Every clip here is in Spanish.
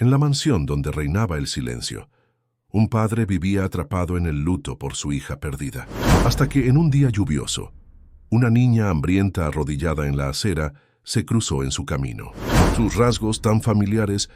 En la mansión donde reinaba el silencio, un padre vivía atrapado en el luto por su hija perdida. Hasta que en un día lluvioso, una niña hambrienta arrodillada en la acera se cruzó en su camino. Sus rasgos tan familiares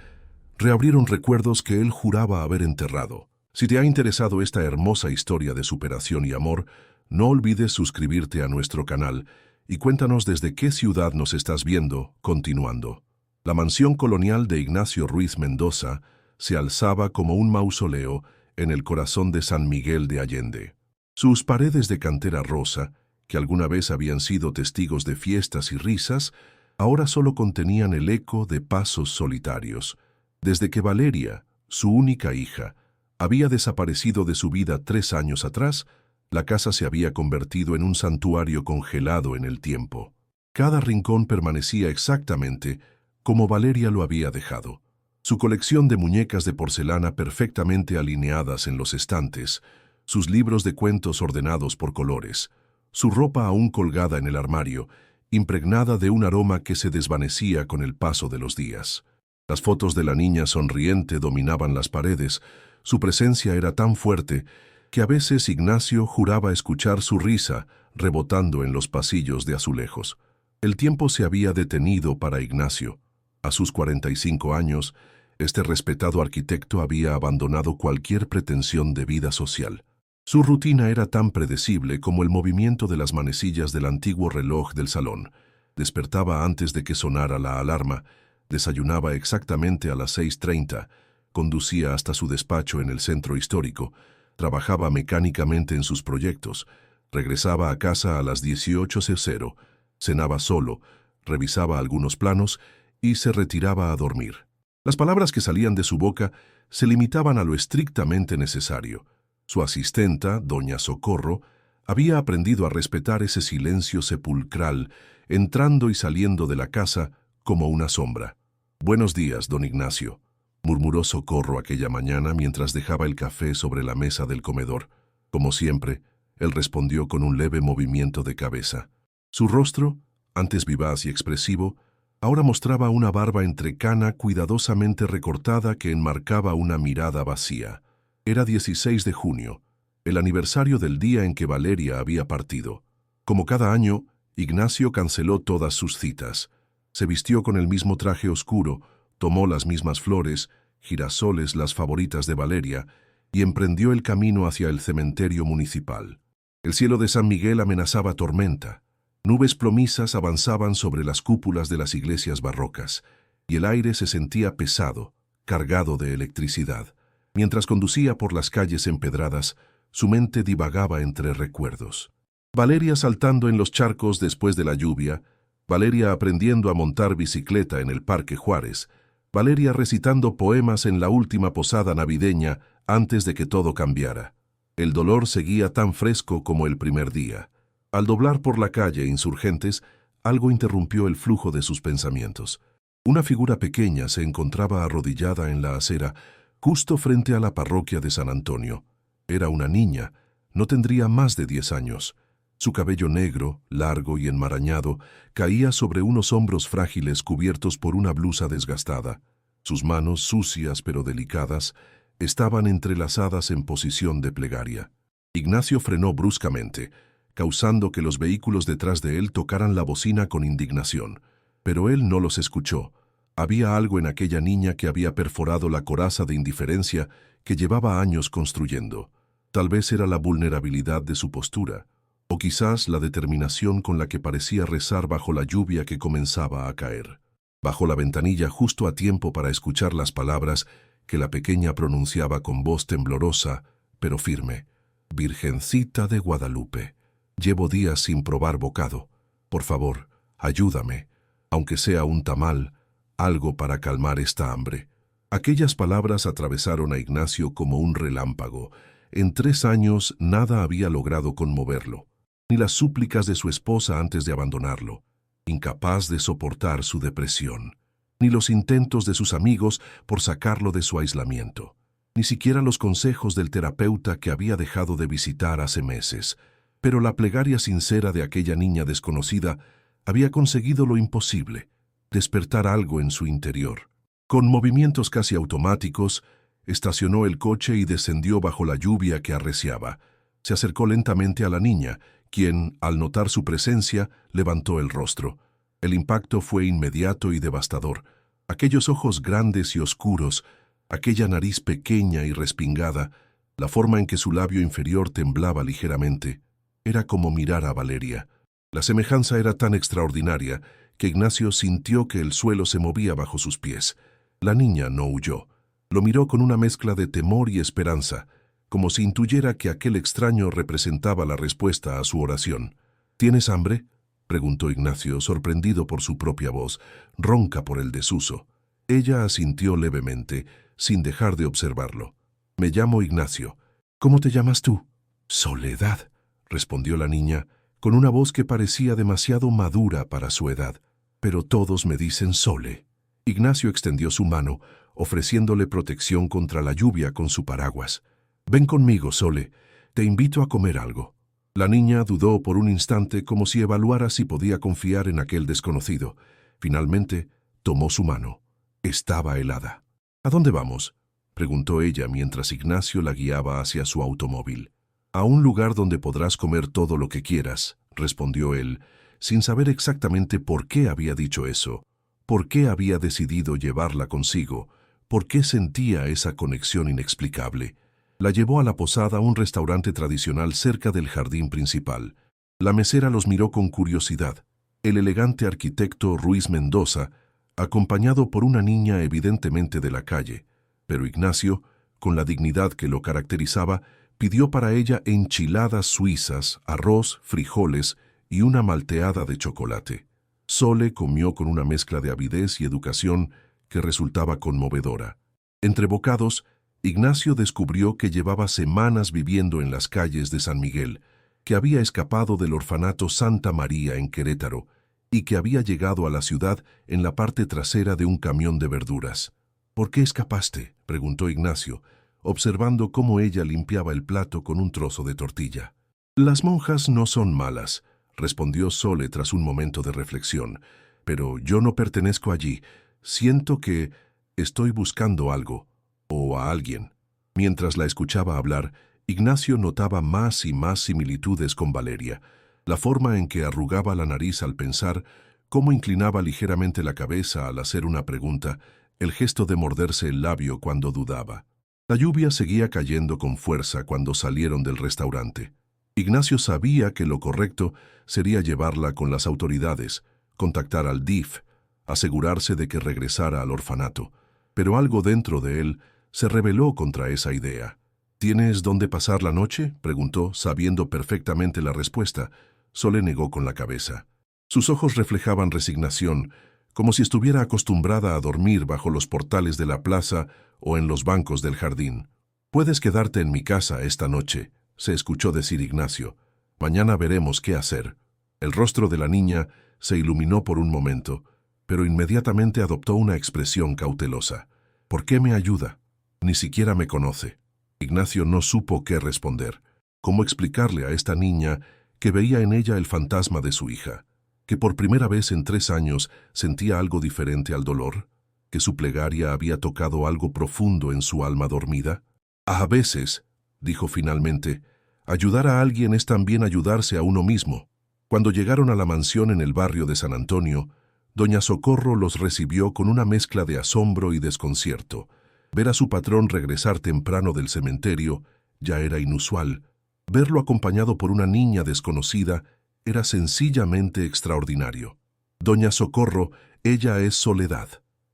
reabrieron recuerdos que él juraba haber enterrado. Si te ha interesado esta hermosa historia de superación y amor, no olvides suscribirte a nuestro canal y cuéntanos desde qué ciudad nos estás viendo. Continuando. La mansión colonial de Ignacio Ruiz Mendoza se alzaba como un mausoleo en el corazón de San Miguel de Allende. Sus paredes de cantera rosa, que alguna vez habían sido testigos de fiestas y risas, ahora solo contenían el eco de pasos solitarios. Desde que Valeria, su única hija, había desaparecido de su vida 3 años atrás, la casa se había convertido en un santuario congelado en el tiempo. Cada rincón permanecía exactamente como Valeria lo había dejado. Su colección de muñecas de porcelana perfectamente alineadas en los estantes, sus libros de cuentos ordenados por colores, su ropa aún colgada en el armario, impregnada de un aroma que se desvanecía con el paso de los días. Las fotos de la niña sonriente dominaban las paredes. Su presencia era tan fuerte que a veces Ignacio juraba escuchar su risa rebotando en los pasillos de azulejos. El tiempo se había detenido para Ignacio. A sus 45 años, este respetado arquitecto había abandonado cualquier pretensión de vida social. Su rutina era tan predecible como el movimiento de las manecillas del antiguo reloj del salón. Despertaba antes de que sonara la alarma, desayunaba exactamente a las 6:30, conducía hasta su despacho en el centro histórico, trabajaba mecánicamente en sus proyectos, regresaba a casa a las 18:00, cenaba solo, revisaba algunos planos y se retiraba a dormir. Las palabras que salían de su boca se limitaban a lo estrictamente necesario. Su asistenta, doña Socorro, había aprendido a respetar ese silencio sepulcral, entrando y saliendo de la casa como una sombra. «Buenos días, don Ignacio», murmuró Socorro aquella mañana mientras dejaba el café sobre la mesa del comedor. Como siempre, él respondió con un leve movimiento de cabeza. Su rostro, antes vivaz y expresivo, ahora mostraba una barba entrecana cuidadosamente recortada que enmarcaba una mirada vacía. Era 16 de junio, el aniversario del día en que Valeria había partido. Como cada año, Ignacio canceló todas sus citas. Se vistió con el mismo traje oscuro, tomó las mismas flores, girasoles las favoritas de Valeria, y emprendió el camino hacia el cementerio municipal. El cielo de San Miguel amenazaba tormenta. Nubes plomizas avanzaban sobre las cúpulas de las iglesias barrocas, y el aire se sentía pesado, cargado de electricidad. Mientras conducía por las calles empedradas, su mente divagaba entre recuerdos. Valeria saltando en los charcos después de la lluvia, Valeria aprendiendo a montar bicicleta en el Parque Juárez, Valeria recitando poemas en la última posada navideña antes de que todo cambiara. El dolor seguía tan fresco como el primer día. Al doblar por la calle Insurgentes, algo interrumpió el flujo de sus pensamientos. Una figura pequeña se encontraba arrodillada en la acera, justo frente a la parroquia de San Antonio. Era una niña, no tendría más de 10 años. Su cabello negro, largo y enmarañado, caía sobre unos hombros frágiles cubiertos por una blusa desgastada. Sus manos, sucias pero delicadas, estaban entrelazadas en posición de plegaria. Ignacio frenó bruscamente, causando que los vehículos detrás de él tocaran la bocina con indignación. Pero él no los escuchó. Había algo en aquella niña que había perforado la coraza de indiferencia que llevaba años construyendo. Tal vez era la vulnerabilidad de su postura, o quizás la determinación con la que parecía rezar bajo la lluvia que comenzaba a caer. Bajó la ventanilla justo a tiempo para escuchar las palabras que la pequeña pronunciaba con voz temblorosa, pero firme. «Virgencita de Guadalupe, llevo días sin probar bocado. Por favor, ayúdame, aunque sea un tamal, algo para calmar esta hambre». Aquellas palabras atravesaron a Ignacio como un relámpago. En 3 años nada había logrado conmoverlo, ni las súplicas de su esposa antes de abandonarlo, incapaz de soportar su depresión, ni los intentos de sus amigos por sacarlo de su aislamiento, ni siquiera los consejos del terapeuta que había dejado de visitar hace meses. Pero la plegaria sincera de aquella niña desconocida había conseguido lo imposible, despertar algo en su interior. Con movimientos casi automáticos, estacionó el coche y descendió bajo la lluvia que arreciaba. Se acercó lentamente a la niña, quien, al notar su presencia, levantó el rostro. El impacto fue inmediato y devastador. Aquellos ojos grandes y oscuros, aquella nariz pequeña y respingada, la forma en que su labio inferior temblaba ligeramente, era como mirar a Valeria. La semejanza era tan extraordinaria que Ignacio sintió que el suelo se movía bajo sus pies. La niña no huyó. Lo miró con una mezcla de temor y esperanza, como si intuyera que aquel extraño representaba la respuesta a su oración. ¿Tienes hambre?, preguntó Ignacio, sorprendido por su propia voz, ronca por el desuso. Ella asintió levemente, sin dejar de observarlo. «Me llamo Ignacio. ¿Cómo te llamas tú?» «Soledad», respondió la niña, con una voz que parecía demasiado madura para su edad. «Pero todos me dicen Sole». Ignacio extendió su mano, ofreciéndole protección contra la lluvia con su paraguas. «Ven conmigo, Sole. Te invito a comer algo». La niña dudó por un instante, como si evaluara si podía confiar en aquel desconocido. Finalmente, tomó su mano. Estaba helada. «¿A dónde vamos?», preguntó ella mientras Ignacio la guiaba hacia su automóvil. «A un lugar donde podrás comer todo lo que quieras», respondió él, sin saber exactamente por qué había dicho eso, por qué había decidido llevarla consigo, por qué sentía esa conexión inexplicable. La llevó a la posada, un restaurante tradicional cerca del jardín principal. La mesera los miró con curiosidad. El elegante arquitecto Ruiz Mendoza, acompañado por una niña evidentemente de la calle, pero Ignacio, con la dignidad que lo caracterizaba, pidió para ella enchiladas suizas, arroz, frijoles y una malteada de chocolate. Sole comió con una mezcla de avidez y educación que resultaba conmovedora. Entre bocados, Ignacio descubrió que llevaba semanas viviendo en las calles de San Miguel, que había escapado del orfanato Santa María en Querétaro y que había llegado a la ciudad en la parte trasera de un camión de verduras. «¿Por qué escapaste?», preguntó Ignacio, observando cómo ella limpiaba el plato con un trozo de tortilla. «Las monjas no son malas», respondió Sole tras un momento de reflexión, «pero yo no pertenezco allí. Siento que estoy buscando algo, o a alguien». Mientras la escuchaba hablar, Ignacio notaba más y más similitudes con Valeria. La forma en que arrugaba la nariz al pensar, cómo inclinaba ligeramente la cabeza al hacer una pregunta, el gesto de morderse el labio cuando dudaba. La lluvia seguía cayendo con fuerza cuando salieron del restaurante. Ignacio sabía que lo correcto sería llevarla con las autoridades, contactar al DIF, asegurarse de que regresara al orfanato, pero algo dentro de él se rebeló contra esa idea. «¿Tienes dónde pasar la noche?», preguntó, sabiendo perfectamente la respuesta. Sole negó con la cabeza. Sus ojos reflejaban resignación, como si estuviera acostumbrada a dormir bajo los portales de la plaza o en los bancos del jardín. «Puedes quedarte en mi casa esta noche», se escuchó decir Ignacio. «Mañana veremos qué hacer». El rostro de la niña se iluminó por un momento, pero inmediatamente adoptó una expresión cautelosa. «¿Por qué me ayuda? Ni siquiera me conoce». Ignacio no supo qué responder. ¿Cómo explicarle a esta niña que veía en ella el fantasma de su hija? ¿Que por primera vez en 3 años sentía algo diferente al dolor? ¿Que su plegaria había tocado algo profundo en su alma dormida? «A veces», dijo finalmente, «ayudar a alguien es también ayudarse a uno mismo». Cuando llegaron a la mansión en el barrio de San Antonio, doña Socorro los recibió con una mezcla de asombro y desconcierto. Ver a su patrón regresar temprano del cementerio ya era inusual. Verlo acompañado por una niña desconocida era sencillamente extraordinario. «Doña Socorro, ella es Soledad.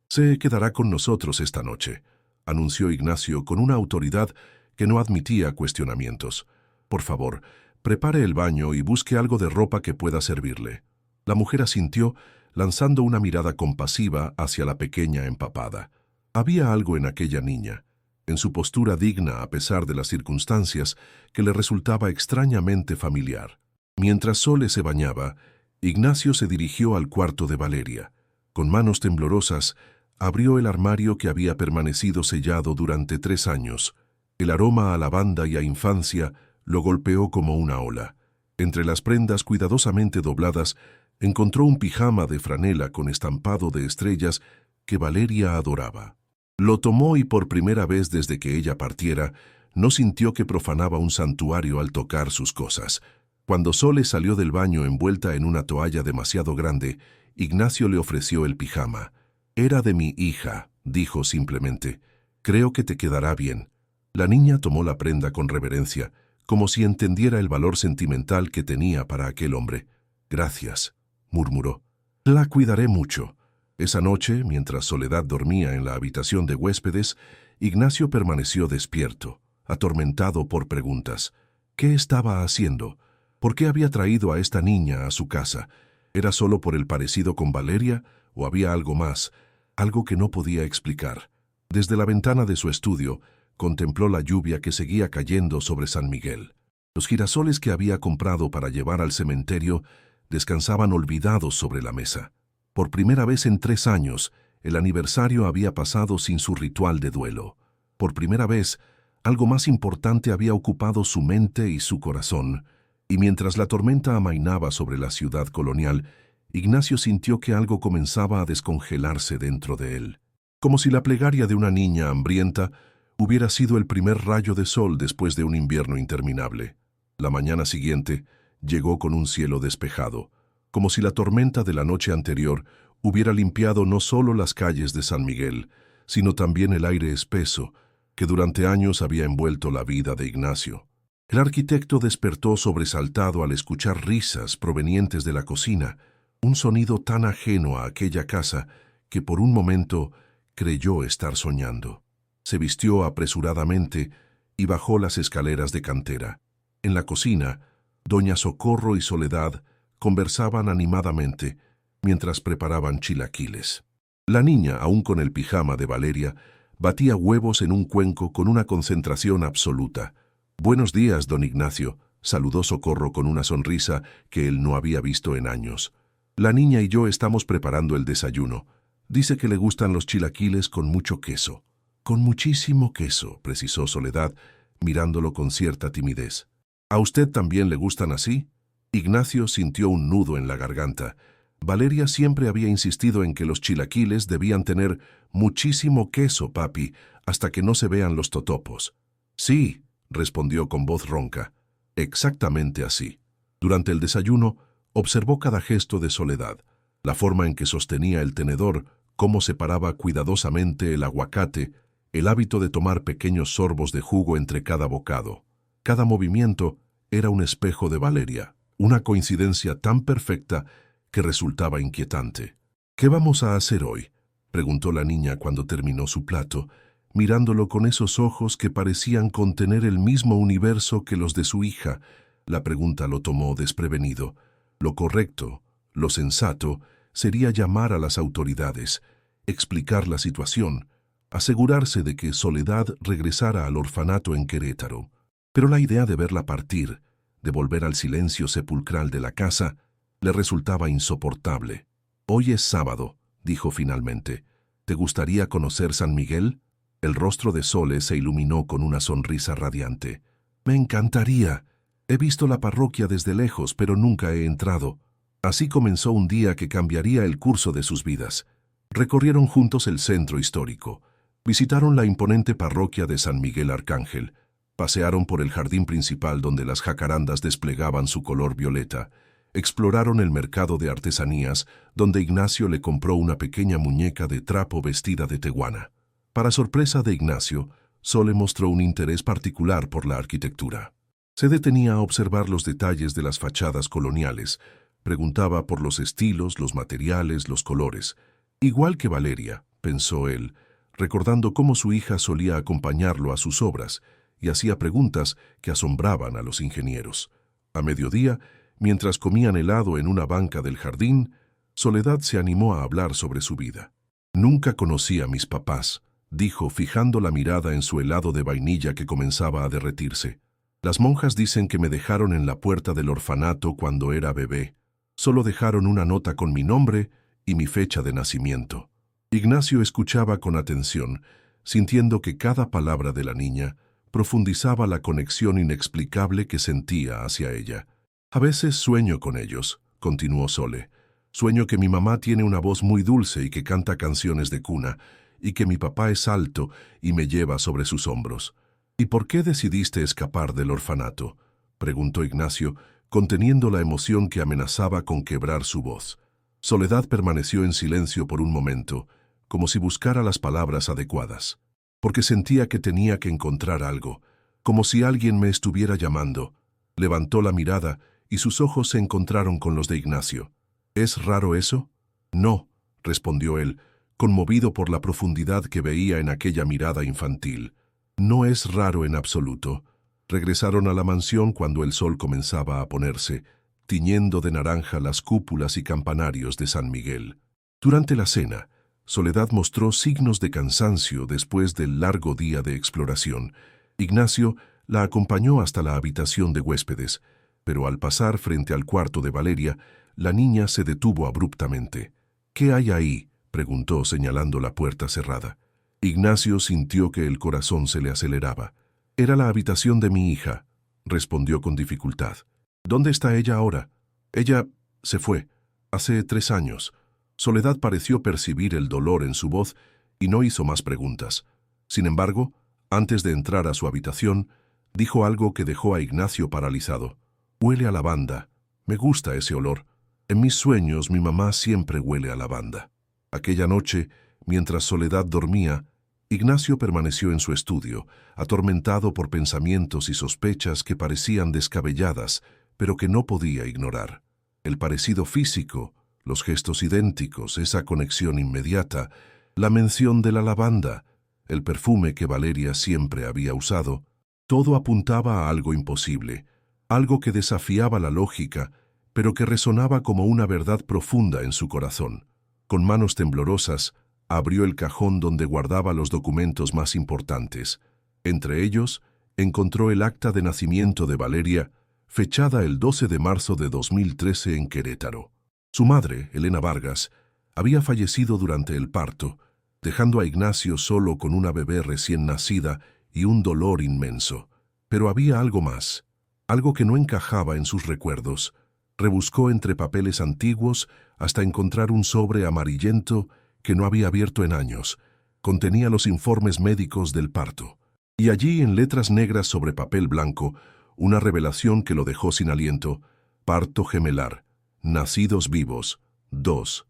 Se quedará con nosotros esta noche», anunció Ignacio con una autoridad que no admitía cuestionamientos. «Por favor, prepare el baño y busque algo de ropa que pueda servirle». La mujer asintió, lanzando una mirada compasiva hacia la pequeña empapada. Había algo en aquella niña, en su postura digna a pesar de las circunstancias, que le resultaba extrañamente familiar. Mientras Sole se bañaba, Ignacio se dirigió al cuarto de Valeria. Con manos temblorosas, abrió el armario que había permanecido sellado durante 3 años. El aroma a lavanda y a infancia lo golpeó como una ola. Entre las prendas cuidadosamente dobladas, encontró un pijama de franela con estampado de estrellas que Valeria adoraba. Lo tomó y por primera vez desde que ella partiera, no sintió que profanaba un santuario al tocar sus cosas. Cuando Sole salió del baño envuelta en una toalla demasiado grande, Ignacio le ofreció el pijama. «Era de mi hija», dijo simplemente. «Creo que te quedará bien». La niña tomó la prenda con reverencia, como si entendiera el valor sentimental que tenía para aquel hombre. «Gracias», murmuró. «La cuidaré mucho». Esa noche, mientras Soledad dormía en la habitación de huéspedes, Ignacio permaneció despierto, atormentado por preguntas. ¿Qué estaba haciendo? ¿Por qué había traído a esta niña a su casa? ¿Era solo por el parecido con Valeria o había algo más, algo que no podía explicar? Desde la ventana de su estudio, contempló la lluvia que seguía cayendo sobre San Miguel. Los girasoles que había comprado para llevar al cementerio descansaban olvidados sobre la mesa. Por primera vez en 3 años, el aniversario había pasado sin su ritual de duelo. Por primera vez, algo más importante había ocupado su mente y su corazón, y mientras la tormenta amainaba sobre la ciudad colonial, Ignacio sintió que algo comenzaba a descongelarse dentro de él. Como si la plegaria de una niña hambrienta hubiera sido el primer rayo de sol después de un invierno interminable. La mañana siguiente llegó con un cielo despejado, como si la tormenta de la noche anterior hubiera limpiado no solo las calles de San Miguel, sino también el aire espeso que durante años había envuelto la vida de Ignacio. El arquitecto despertó sobresaltado al escuchar risas provenientes de la cocina, un sonido tan ajeno a aquella casa que por un momento creyó estar soñando. Se vistió apresuradamente y bajó las escaleras de cantera. En la cocina, doña Socorro y Soledad conversaban animadamente mientras preparaban chilaquiles. La niña, aún con el pijama de Valeria, batía huevos en un cuenco con una concentración absoluta. «Buenos días, don Ignacio», saludó Socorro con una sonrisa que él no había visto en años. «La niña y yo estamos preparando el desayuno. Dice que le gustan los chilaquiles con mucho queso». «Con muchísimo queso», precisó Soledad, mirándolo con cierta timidez. «¿A usted también le gustan así?» Ignacio sintió un nudo en la garganta. Valeria siempre había insistido en que los chilaquiles debían tener muchísimo queso, papi, hasta que no se vean los totopos. «Sí», respondió con voz ronca. «Exactamente así». Durante el desayuno, observó cada gesto de Soledad, la forma en que sostenía el tenedor, cómo separaba cuidadosamente el aguacate, el hábito de tomar pequeños sorbos de jugo entre cada bocado. Cada movimiento era un espejo de Valeria, una coincidencia tan perfecta que resultaba inquietante. «¿Qué vamos a hacer hoy?», preguntó la niña cuando terminó su plato, mirándolo con esos ojos que parecían contener el mismo universo que los de su hija. La pregunta lo tomó desprevenido. Lo correcto, lo sensato, sería llamar a las autoridades, explicar la situación, asegurarse de que Soledad regresara al orfanato en Querétaro. Pero la idea de verla partir, de volver al silencio sepulcral de la casa, le resultaba insoportable. «Hoy es sábado», dijo finalmente. «¿Te gustaría conocer San Miguel?» El rostro de Sole se iluminó con una sonrisa radiante. «Me encantaría. He visto la parroquia desde lejos, pero nunca he entrado». Así comenzó un día que cambiaría el curso de sus vidas. Recorrieron juntos el centro histórico. Visitaron la imponente parroquia de San Miguel Arcángel. Pasearon por el jardín principal donde las jacarandas desplegaban su color violeta. Exploraron el mercado de artesanías, donde Ignacio le compró una pequeña muñeca de trapo vestida de teguana. Para sorpresa de Ignacio, Sole mostró un interés particular por la arquitectura. Se detenía a observar los detalles de las fachadas coloniales. Preguntaba por los estilos, los materiales, los colores. Igual que Valeria, pensó él, recordando cómo su hija solía acompañarlo a sus obras, y hacía preguntas que asombraban a los ingenieros. A mediodía, mientras comían helado en una banca del jardín, Soledad se animó a hablar sobre su vida. «Nunca conocí a mis papás», dijo, fijando la mirada en su helado de vainilla que comenzaba a derretirse. «Las monjas dicen que me dejaron en la puerta del orfanato cuando era bebé. Solo dejaron una nota con mi nombre y mi fecha de nacimiento». Ignacio escuchaba con atención, sintiendo que cada palabra de la niña profundizaba la conexión inexplicable que sentía hacia ella. «A veces sueño con ellos», continuó Sole. «Sueño que mi mamá tiene una voz muy dulce y que canta canciones de cuna, y que mi papá es alto y me lleva sobre sus hombros. ¿Y por qué decidiste escapar del orfanato?, preguntó Ignacio, conteniendo la emoción que amenazaba con quebrar su voz. Soledad permaneció en silencio por un momento, como si buscara las palabras adecuadas, porque sentía que tenía que encontrar algo, como si alguien me estuviera llamando. Levantó la mirada y sus ojos se encontraron con los de Ignacio. ¿Es raro eso? No, respondió él, conmovido por la profundidad que veía en aquella mirada infantil. No es raro en absoluto. Regresaron a la mansión cuando el sol comenzaba a ponerse, tiñendo de naranja las cúpulas y campanarios de San Miguel. Durante la cena, Soledad mostró signos de cansancio después del largo día de exploración. Ignacio la acompañó hasta la habitación de huéspedes, pero al pasar frente al cuarto de Valeria, la niña se detuvo abruptamente. «¿Qué hay ahí?», preguntó señalando la puerta cerrada. Ignacio sintió que el corazón se le aceleraba. «Era la habitación de mi hija», respondió con dificultad. «¿Dónde está ella ahora?» «Ella se fue. Hace 3 años». Soledad pareció percibir el dolor en su voz y no hizo más preguntas. Sin embargo, antes de entrar a su habitación, dijo algo que dejó a Ignacio paralizado. «Huele a lavanda. Me gusta ese olor. En mis sueños mi mamá siempre huele a lavanda». Aquella noche, mientras Soledad dormía, Ignacio permaneció en su estudio, atormentado por pensamientos y sospechas que parecían descabelladas, pero que no podía ignorar. El parecido físico, los gestos idénticos, esa conexión inmediata, la mención de la lavanda, el perfume que Valeria siempre había usado, todo apuntaba a algo imposible, algo que desafiaba la lógica, pero que resonaba como una verdad profunda en su corazón. Con manos temblorosas, abrió el cajón donde guardaba los documentos más importantes. Entre ellos, encontró el acta de nacimiento de Valeria, fechada el 12 de marzo de 2013 en Querétaro. Su madre, Elena Vargas, había fallecido durante el parto, dejando a Ignacio solo con una bebé recién nacida y un dolor inmenso. Pero había algo más, algo que no encajaba en sus recuerdos. Rebuscó entre papeles antiguos hasta encontrar un sobre amarillento que no había abierto en años. Contenía los informes médicos del parto. Y allí, en letras negras sobre papel blanco, una revelación que lo dejó sin aliento: parto gemelar, nacidos vivos, 2.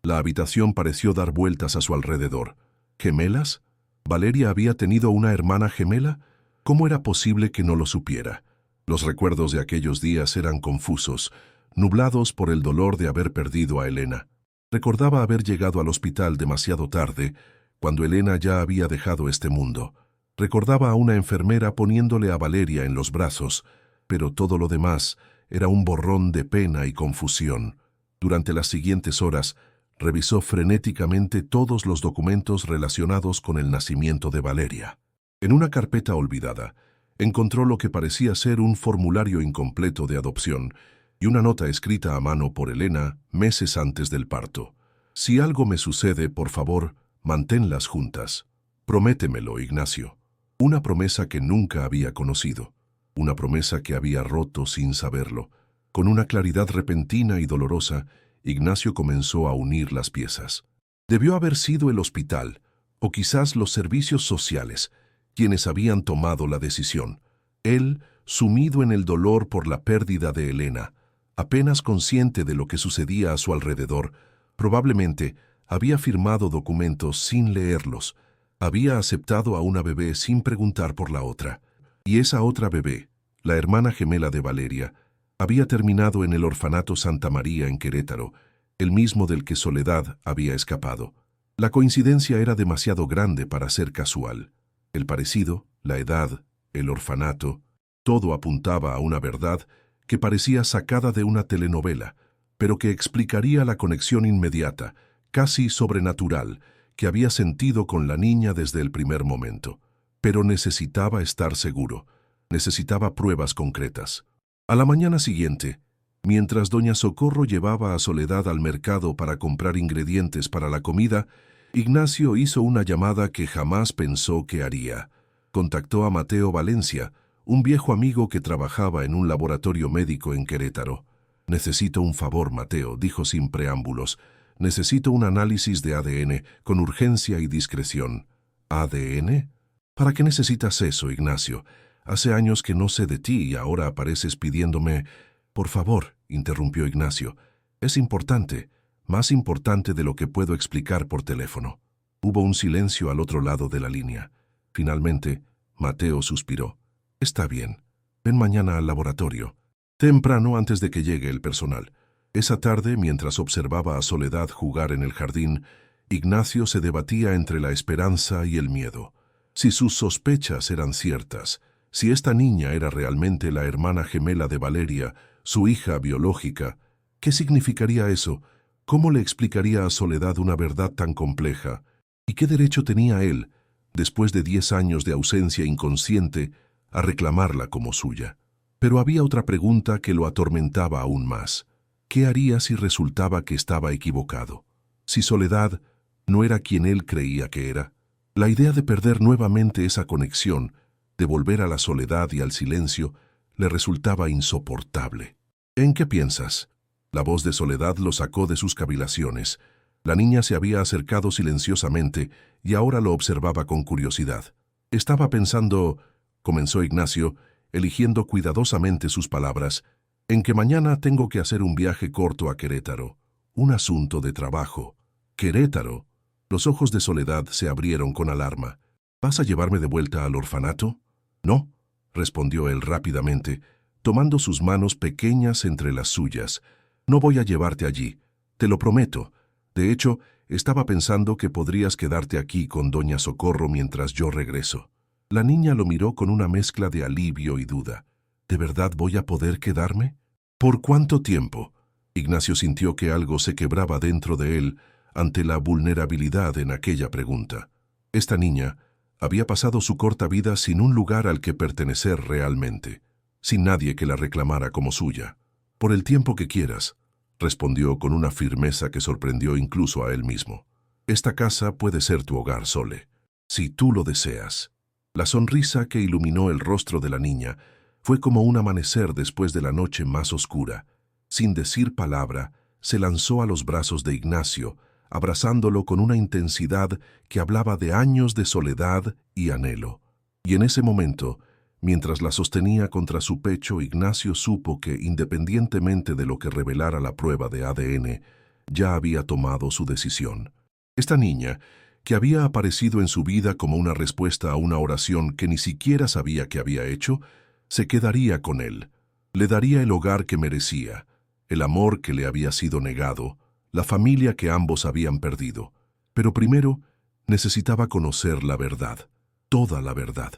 La habitación pareció dar vueltas a su alrededor. ¿Gemelas? ¿Valeria había tenido una hermana gemela? ¿Cómo era posible que no lo supiera? Los recuerdos de aquellos días eran confusos, nublados por el dolor de haber perdido a Elena. Recordaba haber llegado al hospital demasiado tarde, cuando Elena ya había dejado este mundo. Recordaba a una enfermera poniéndole a Valeria en los brazos, pero todo lo demás era un borrón de pena y confusión. Durante las siguientes horas, revisó frenéticamente todos los documentos relacionados con el nacimiento de Valeria. En una carpeta olvidada, encontró lo que parecía ser un formulario incompleto de adopción y una nota escrita a mano por Elena meses antes del parto. «Si algo me sucede, por favor, manténlas juntas. Prométemelo, Ignacio». Una promesa que nunca había conocido, una promesa que había roto sin saberlo. Con una claridad repentina y dolorosa, Ignacio comenzó a unir las piezas. Debió haber sido el hospital, o quizás los servicios sociales, quienes habían tomado la decisión. Él, sumido en el dolor por la pérdida de Elena, apenas consciente de lo que sucedía a su alrededor, probablemente había firmado documentos sin leerlos, había aceptado a una bebé sin preguntar por la otra. Y esa otra bebé, la hermana gemela de Valeria, había terminado en el orfanato Santa María en Querétaro, el mismo del que Soledad había escapado. La coincidencia era demasiado grande para ser casual. El parecido, la edad, el orfanato, todo apuntaba a una verdad que parecía sacada de una telenovela, pero que explicaría la conexión inmediata, casi sobrenatural, que había sentido con la niña desde el primer momento. Pero necesitaba estar seguro, necesitaba pruebas concretas. A la mañana siguiente, mientras doña Socorro llevaba a Soledad al mercado para comprar ingredientes para la comida, Ignacio hizo una llamada que jamás pensó que haría. Contactó a Mateo Valencia, un viejo amigo que trabajaba en un laboratorio médico en Querétaro. «Necesito un favor, Mateo», dijo sin preámbulos. Necesito un análisis de ADN con urgencia y discreción. ¿ADN? ¿Para qué necesitas eso, Ignacio? Hace años que no sé de ti y ahora apareces pidiéndome... Por favor, interrumpió Ignacio. Es importante, más importante de lo que puedo explicar por teléfono. Hubo un silencio al otro lado de la línea. Finalmente, Mateo suspiró. Está bien. Ven mañana al laboratorio. Temprano antes de que llegue el personal. Esa tarde, mientras observaba a Soledad jugar en el jardín, Ignacio se debatía entre la esperanza y el miedo. Si sus sospechas eran ciertas, si esta niña era realmente la hermana gemela de Valeria, su hija biológica, ¿qué significaría eso? ¿Cómo le explicaría a Soledad una verdad tan compleja? ¿Y qué derecho tenía él, después de 10 años de ausencia inconsciente, a reclamarla como suya? Pero había otra pregunta que lo atormentaba aún más. ¿Qué haría si resultaba que estaba equivocado? Si Soledad no era quien él creía que era. La idea de perder nuevamente esa conexión, de volver a la soledad y al silencio, le resultaba insoportable. ¿En qué piensas? La voz de Soledad lo sacó de sus cavilaciones. La niña se había acercado silenciosamente y ahora lo observaba con curiosidad. Estaba pensando, comenzó Ignacio, eligiendo cuidadosamente sus palabras, en que mañana tengo que hacer un viaje corto a Querétaro. Un asunto de trabajo. ¿Querétaro? Los ojos de Soledad se abrieron con alarma. ¿Vas a llevarme de vuelta al orfanato? No, respondió él rápidamente, tomando sus manos pequeñas entre las suyas. No voy a llevarte allí, te lo prometo. De hecho, estaba pensando que podrías quedarte aquí con doña Socorro mientras yo regreso. La niña lo miró con una mezcla de alivio y duda. ¿De verdad voy a poder quedarme? ¿Por cuánto tiempo? Ignacio sintió que algo se quebraba dentro de él ante la vulnerabilidad en aquella pregunta. Esta niña había pasado su corta vida sin un lugar al que pertenecer realmente, sin nadie que la reclamara como suya. Por el tiempo que quieras, respondió con una firmeza que sorprendió incluso a él mismo. Esta casa puede ser tu hogar, Sole, si tú lo deseas. La sonrisa que iluminó el rostro de la niña fue como un amanecer después de la noche más oscura. Sin decir palabra, se lanzó a los brazos de Ignacio, abrazándolo con una intensidad que hablaba de años de soledad y anhelo. Y en ese momento, mientras la sostenía contra su pecho, Ignacio supo que, independientemente de lo que revelara la prueba de ADN, ya había tomado su decisión. Esta niña, que había aparecido en su vida como una respuesta a una oración que ni siquiera sabía que había hecho, se quedaría con él. Le daría el hogar que merecía, el amor que le había sido negado, la familia que ambos habían perdido. Pero primero necesitaba conocer la verdad, toda la verdad.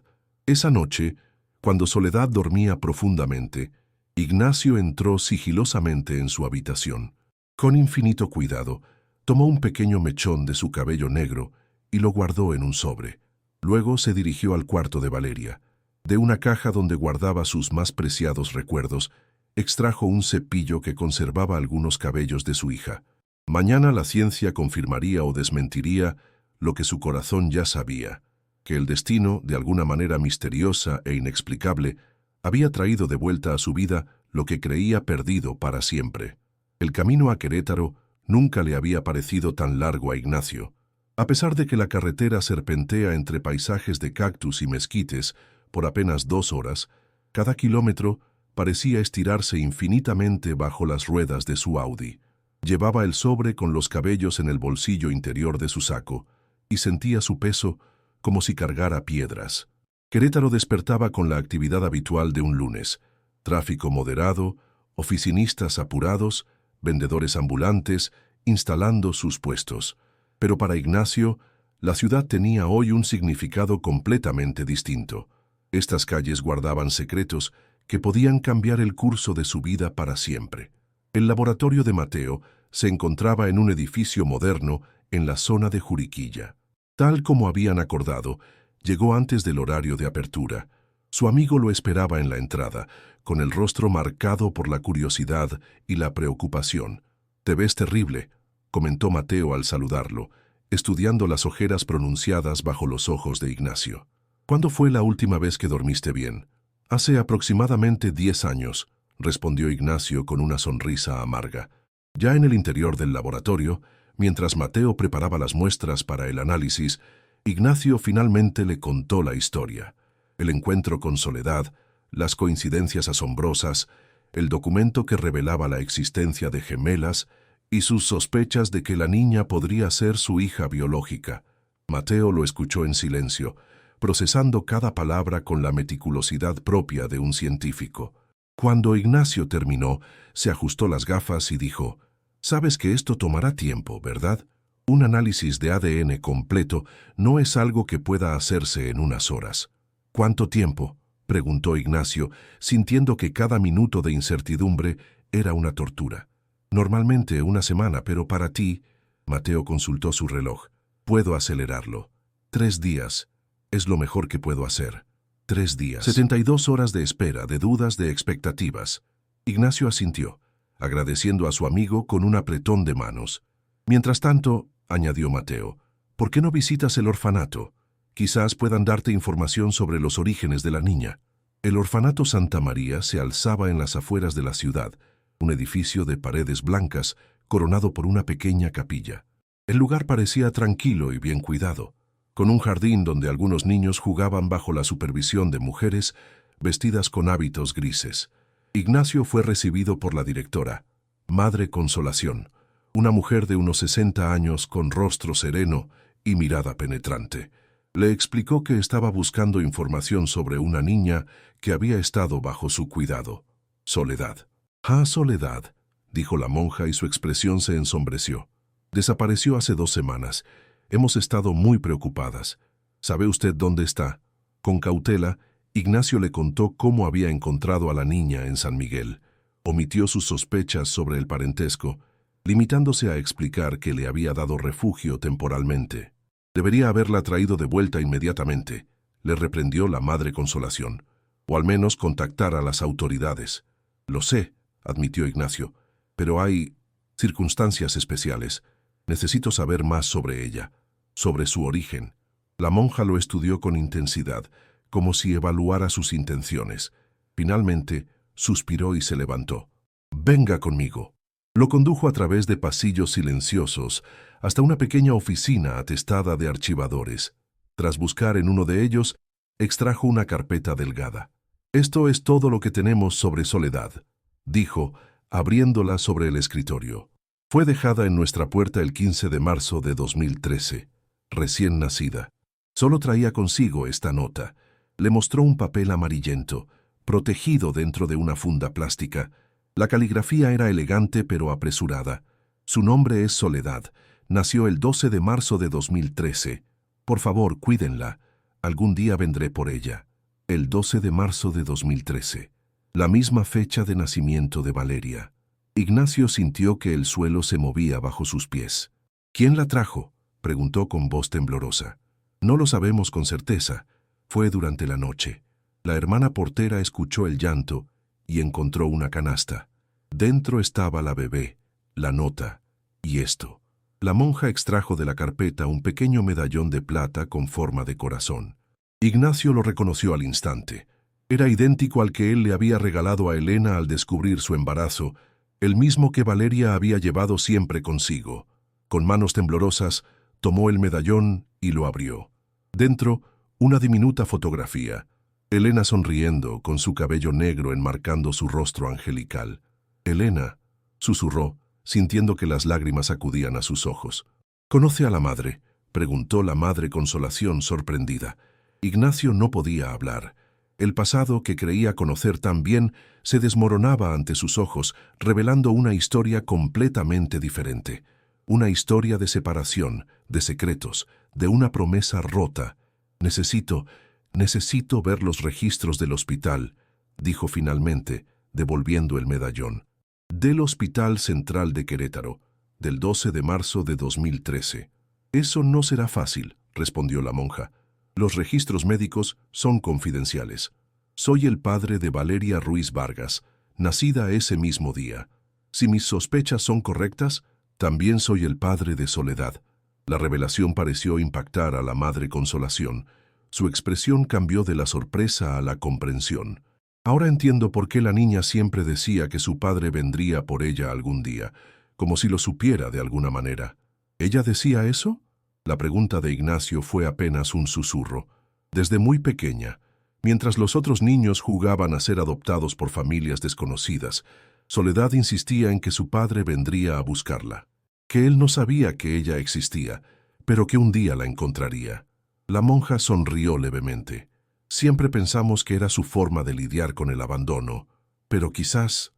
Esa noche, cuando Soledad dormía profundamente, Ignacio entró sigilosamente en su habitación. Con infinito cuidado, tomó un pequeño mechón de su cabello negro y lo guardó en un sobre. Luego se dirigió al cuarto de Valeria. De una caja donde guardaba sus más preciados recuerdos, extrajo un cepillo que conservaba algunos cabellos de su hija. Mañana la ciencia confirmaría o desmentiría lo que su corazón ya sabía, que el destino, de alguna manera misteriosa e inexplicable, había traído de vuelta a su vida lo que creía perdido para siempre. El camino a Querétaro nunca le había parecido tan largo a Ignacio. A pesar de que la carretera serpentea entre paisajes de cactus y mezquites por apenas 2 horas, cada kilómetro parecía estirarse infinitamente bajo las ruedas de su Audi. Llevaba el sobre con los cabellos en el bolsillo interior de su saco y sentía su peso como si cargara piedras. Querétaro despertaba con la actividad habitual de un lunes: tráfico moderado, oficinistas apurados, vendedores ambulantes instalando sus puestos. Pero para Ignacio, la ciudad tenía hoy un significado completamente distinto. Estas calles guardaban secretos que podían cambiar el curso de su vida para siempre. El laboratorio de Mateo se encontraba en un edificio moderno en la zona de Juriquilla. Tal como habían acordado, llegó antes del horario de apertura. Su amigo lo esperaba en la entrada, con el rostro marcado por la curiosidad y la preocupación. «Te ves terrible», comentó Mateo al saludarlo, estudiando las ojeras pronunciadas bajo los ojos de Ignacio. «¿Cuándo fue la última vez que dormiste bien?» «Hace aproximadamente 10 años», respondió Ignacio con una sonrisa amarga. Ya en el interior del laboratorio, Mientras Mateo preparaba las muestras para el análisis, Ignacio finalmente le contó la historia. El encuentro con Soledad, las coincidencias asombrosas, el documento que revelaba la existencia de gemelas y sus sospechas de que la niña podría ser su hija biológica. Mateo lo escuchó en silencio, procesando cada palabra con la meticulosidad propia de un científico. Cuando Ignacio terminó, se ajustó las gafas y dijo: «Sabes que esto tomará tiempo, ¿verdad? Un análisis de ADN completo no es algo que pueda hacerse en unas horas». «¿Cuánto tiempo?», preguntó Ignacio, sintiendo que cada minuto de incertidumbre era una tortura. «Normalmente una semana, pero para ti…». Mateo consultó su reloj. «Puedo acelerarlo. 3 días. Es lo mejor que puedo hacer. 3 días. 72 horas de espera, de dudas, de expectativas». Ignacio asintió, agradeciendo a su amigo con un apretón de manos. «Mientras tanto», añadió Mateo, «¿por qué no visitas el orfanato? Quizás puedan darte información sobre los orígenes de la niña». El orfanato Santa María se alzaba en las afueras de la ciudad, un edificio de paredes blancas, coronado por una pequeña capilla. El lugar parecía tranquilo y bien cuidado, con un jardín donde algunos niños jugaban bajo la supervisión de mujeres vestidas con hábitos grises. Ignacio fue recibido por la directora, Madre Consolación, una mujer de unos 60 años con rostro sereno y mirada penetrante. Le explicó que estaba buscando información sobre una niña que había estado bajo su cuidado. Soledad. «Ah, Soledad», dijo la monja y su expresión se ensombreció. «Desapareció hace 2 semanas. Hemos estado muy preocupadas. ¿Sabe usted dónde está?». Con cautela, Ignacio le contó cómo había encontrado a la niña en San Miguel. Omitió sus sospechas sobre el parentesco, limitándose a explicar que le había dado refugio temporalmente. «Debería haberla traído de vuelta inmediatamente», le reprendió la Madre Consolación, «o al menos contactar a las autoridades». «Lo sé», admitió Ignacio, «pero hay circunstancias especiales. Necesito saber más sobre ella, sobre su origen». La monja lo estudió con intensidad, como si evaluara sus intenciones. Finalmente, suspiró y se levantó. «Venga conmigo». Lo condujo a través de pasillos silenciosos hasta una pequeña oficina atestada de archivadores. Tras buscar en uno de ellos, extrajo una carpeta delgada. «Esto es todo lo que tenemos sobre Soledad», dijo, abriéndola sobre el escritorio. «Fue dejada en nuestra puerta el 15 de marzo de 2013, recién nacida. Solo traía consigo esta nota». Le mostró un papel amarillento, protegido dentro de una funda plástica. La caligrafía era elegante pero apresurada. «Su nombre es Soledad. Nació el 12 de marzo de 2013. Por favor, cuídenla. Algún día vendré por ella». El 12 de marzo de 2013. La misma fecha de nacimiento de Valeria. Ignacio sintió que el suelo se movía bajo sus pies. «¿Quién la trajo?», preguntó con voz temblorosa. «No lo sabemos con certeza. Fue durante la noche». La hermana portera escuchó el llanto y encontró una canasta. Dentro estaba la bebé, la nota y esto. La monja extrajo de la carpeta un pequeño medallón de plata con forma de corazón. Ignacio lo reconoció al instante. Era idéntico al que él le había regalado a Elena al descubrir su embarazo, el mismo que Valeria había llevado siempre consigo. Con manos temblorosas, tomó el medallón y lo abrió. Dentro, una diminuta fotografía. Elena sonriendo, con su cabello negro enmarcando su rostro angelical. «Elena», susurró, sintiendo que las lágrimas acudían a sus ojos. «¿Conoce a la madre?», preguntó la Madre Consolación sorprendida. Ignacio no podía hablar. El pasado que creía conocer tan bien se desmoronaba ante sus ojos, revelando una historia completamente diferente. Una historia de separación, de secretos, de una promesa rota. Necesito ver los registros del hospital», dijo finalmente, devolviendo el medallón. «Del Hospital Central de Querétaro, del 12 de marzo de 2013. «Eso no será fácil», respondió la monja. «Los registros médicos son confidenciales. Soy el padre de Valeria Ruiz Vargas, nacida ese mismo día. Si mis sospechas son correctas, también soy el padre de Soledad». La revelación pareció impactar a la Madre Consolación. Su expresión cambió de la sorpresa a la comprensión. «Ahora entiendo por qué la niña siempre decía que su padre vendría por ella algún día, como si lo supiera de alguna manera». ¿Ella decía eso? La pregunta de Ignacio fue apenas un susurro. Desde muy pequeña, mientras los otros niños jugaban a ser adoptados por familias desconocidas, Soledad insistía en que su padre vendría a buscarla, que él no sabía que ella existía, pero que un día la encontraría. La monja sonrió levemente. Siempre pensamos que era su forma de lidiar con el abandono, pero quizás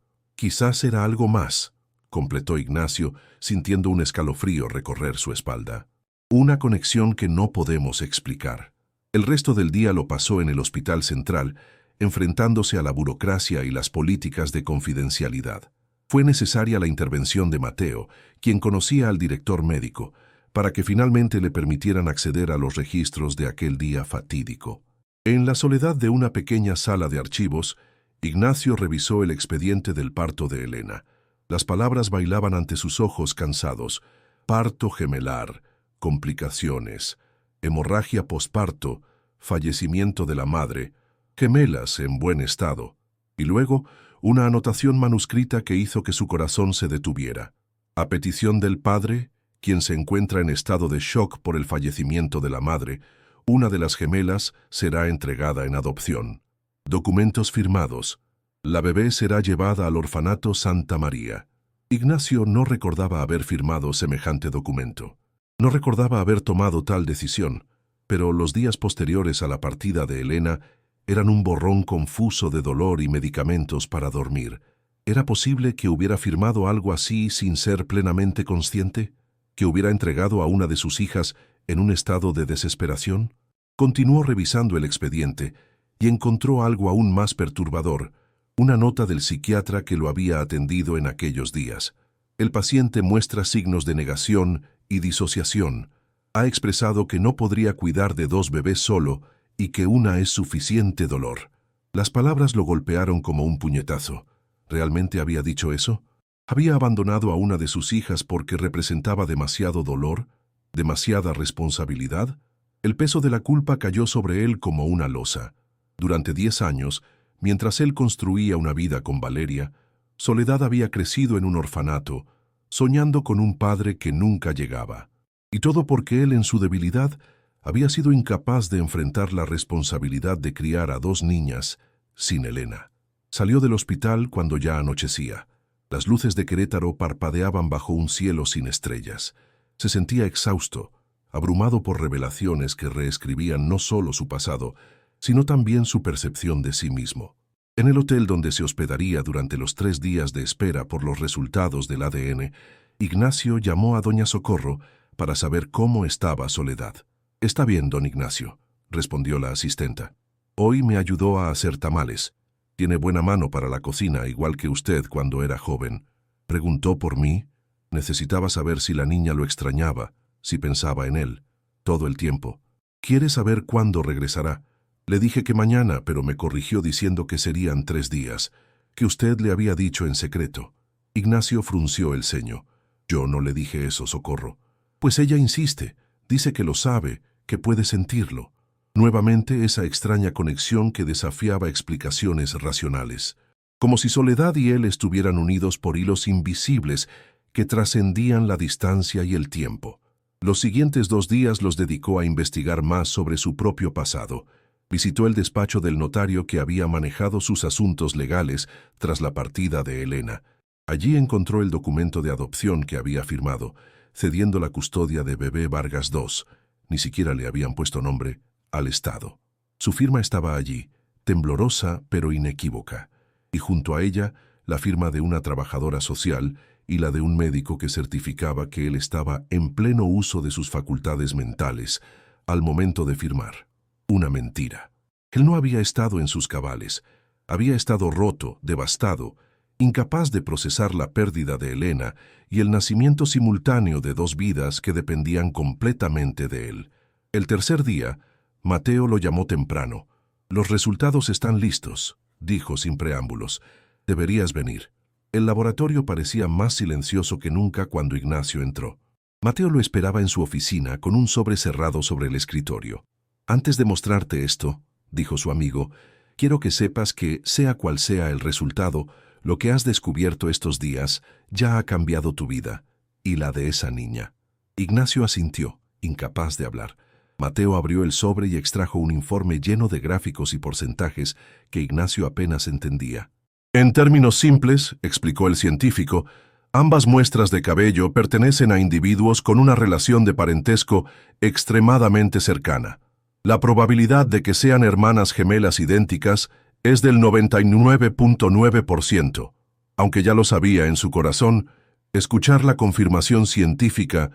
era algo más, completó Ignacio, sintiendo un escalofrío recorrer su espalda. Una conexión que no podemos explicar. El resto del día lo pasó en el Hospital Central, enfrentándose a la burocracia y las políticas de confidencialidad. Fue necesaria la intervención de Mateo, quien conocía al director médico, para que finalmente le permitieran acceder a los registros de aquel día fatídico. En la soledad de una pequeña sala de archivos, Ignacio revisó el expediente del parto de Elena. Las palabras bailaban ante sus ojos cansados. Parto gemelar, complicaciones, hemorragia posparto, fallecimiento de la madre, gemelas en buen estado, y luego una anotación manuscrita que hizo que su corazón se detuviera. A petición del padre, quien se encuentra en estado de shock por el fallecimiento de la madre, una de las gemelas será entregada en adopción. Documentos firmados. La bebé será llevada al orfanato Santa María. Ignacio no recordaba haber firmado semejante documento. No recordaba haber tomado tal decisión, pero los días posteriores a la partida de Elena eran un borrón confuso de dolor y medicamentos para dormir. ¿Era posible que hubiera firmado algo así sin ser plenamente consciente? ¿Que hubiera entregado a una de sus hijas en un estado de desesperación? Continuó revisando el expediente y encontró algo aún más perturbador, una nota del psiquiatra que lo había atendido en aquellos días. El paciente muestra signos de negación y disociación. Ha expresado que no podría cuidar de 2 bebés solo y que una es suficiente dolor. Las palabras lo golpearon como un puñetazo. ¿Realmente había dicho eso? ¿Había abandonado a una de sus hijas porque representaba demasiado dolor, demasiada responsabilidad? El peso de la culpa cayó sobre él como una losa. Durante 10 años, mientras él construía una vida con Valeria, Soledad había crecido en un orfanato, soñando con un padre que nunca llegaba. Y todo porque él, en su debilidad, había sido incapaz de enfrentar la responsabilidad de criar a 2 niñas sin Elena. Salió del hospital cuando ya anochecía. Las luces de Querétaro parpadeaban bajo un cielo sin estrellas. Se sentía exhausto, abrumado por revelaciones que reescribían no solo su pasado, sino también su percepción de sí mismo. En el hotel donde se hospedaría durante los 3 días de espera por los resultados del ADN, Ignacio llamó a doña Socorro para saber cómo estaba Soledad. «Está bien, don Ignacio», respondió la asistenta. «Hoy me ayudó a hacer tamales. Tiene buena mano para la cocina, igual que usted cuando era joven. Preguntó por mí. Necesitaba saber si la niña lo extrañaba, si pensaba en él, todo el tiempo. ¿Quiere saber cuándo regresará? Le dije que mañana, pero me corrigió diciendo que serían 3 días, que usted le había dicho en secreto». Ignacio frunció el ceño. «Yo no le dije eso, Socorro». «Pues ella insiste, dice que lo sabe, que puede sentirlo». Nuevamente esa extraña conexión que desafiaba explicaciones racionales. Como si Soledad y él estuvieran unidos por hilos invisibles que trascendían la distancia y el tiempo. Los siguientes 2 días los dedicó a investigar más sobre su propio pasado. Visitó el despacho del notario que había manejado sus asuntos legales tras la partida de Elena. Allí encontró el documento de adopción que había firmado, cediendo la custodia de bebé Vargas II. Ni siquiera le habían puesto nombre, al Estado. Su firma estaba allí, temblorosa pero inequívoca, y junto a ella la firma de una trabajadora social y la de un médico que certificaba que él estaba en pleno uso de sus facultades mentales al momento de firmar. Una mentira. Él no había estado en sus cabales, había estado roto, devastado, incapaz de procesar la pérdida de Elena y el nacimiento simultáneo de 2 vidas que dependían completamente de él. El tercer día, Mateo lo llamó temprano. «Los resultados están listos», dijo sin preámbulos. «Deberías venir». El laboratorio parecía más silencioso que nunca cuando Ignacio entró. Mateo lo esperaba en su oficina con un sobre cerrado sobre el escritorio. «Antes de mostrarte esto», dijo su amigo, «quiero que sepas que, sea cual sea el resultado, lo que has descubierto estos días ya ha cambiado tu vida y la de esa niña». Ignacio asintió, incapaz de hablar. Mateo abrió el sobre y extrajo un informe lleno de gráficos y porcentajes que Ignacio apenas entendía. En términos simples, explicó el científico, ambas muestras de cabello pertenecen a individuos con una relación de parentesco extremadamente cercana. La probabilidad de que sean hermanas gemelas idénticas es del 99.9%. Aunque ya lo sabía en su corazón, escuchar la confirmación científica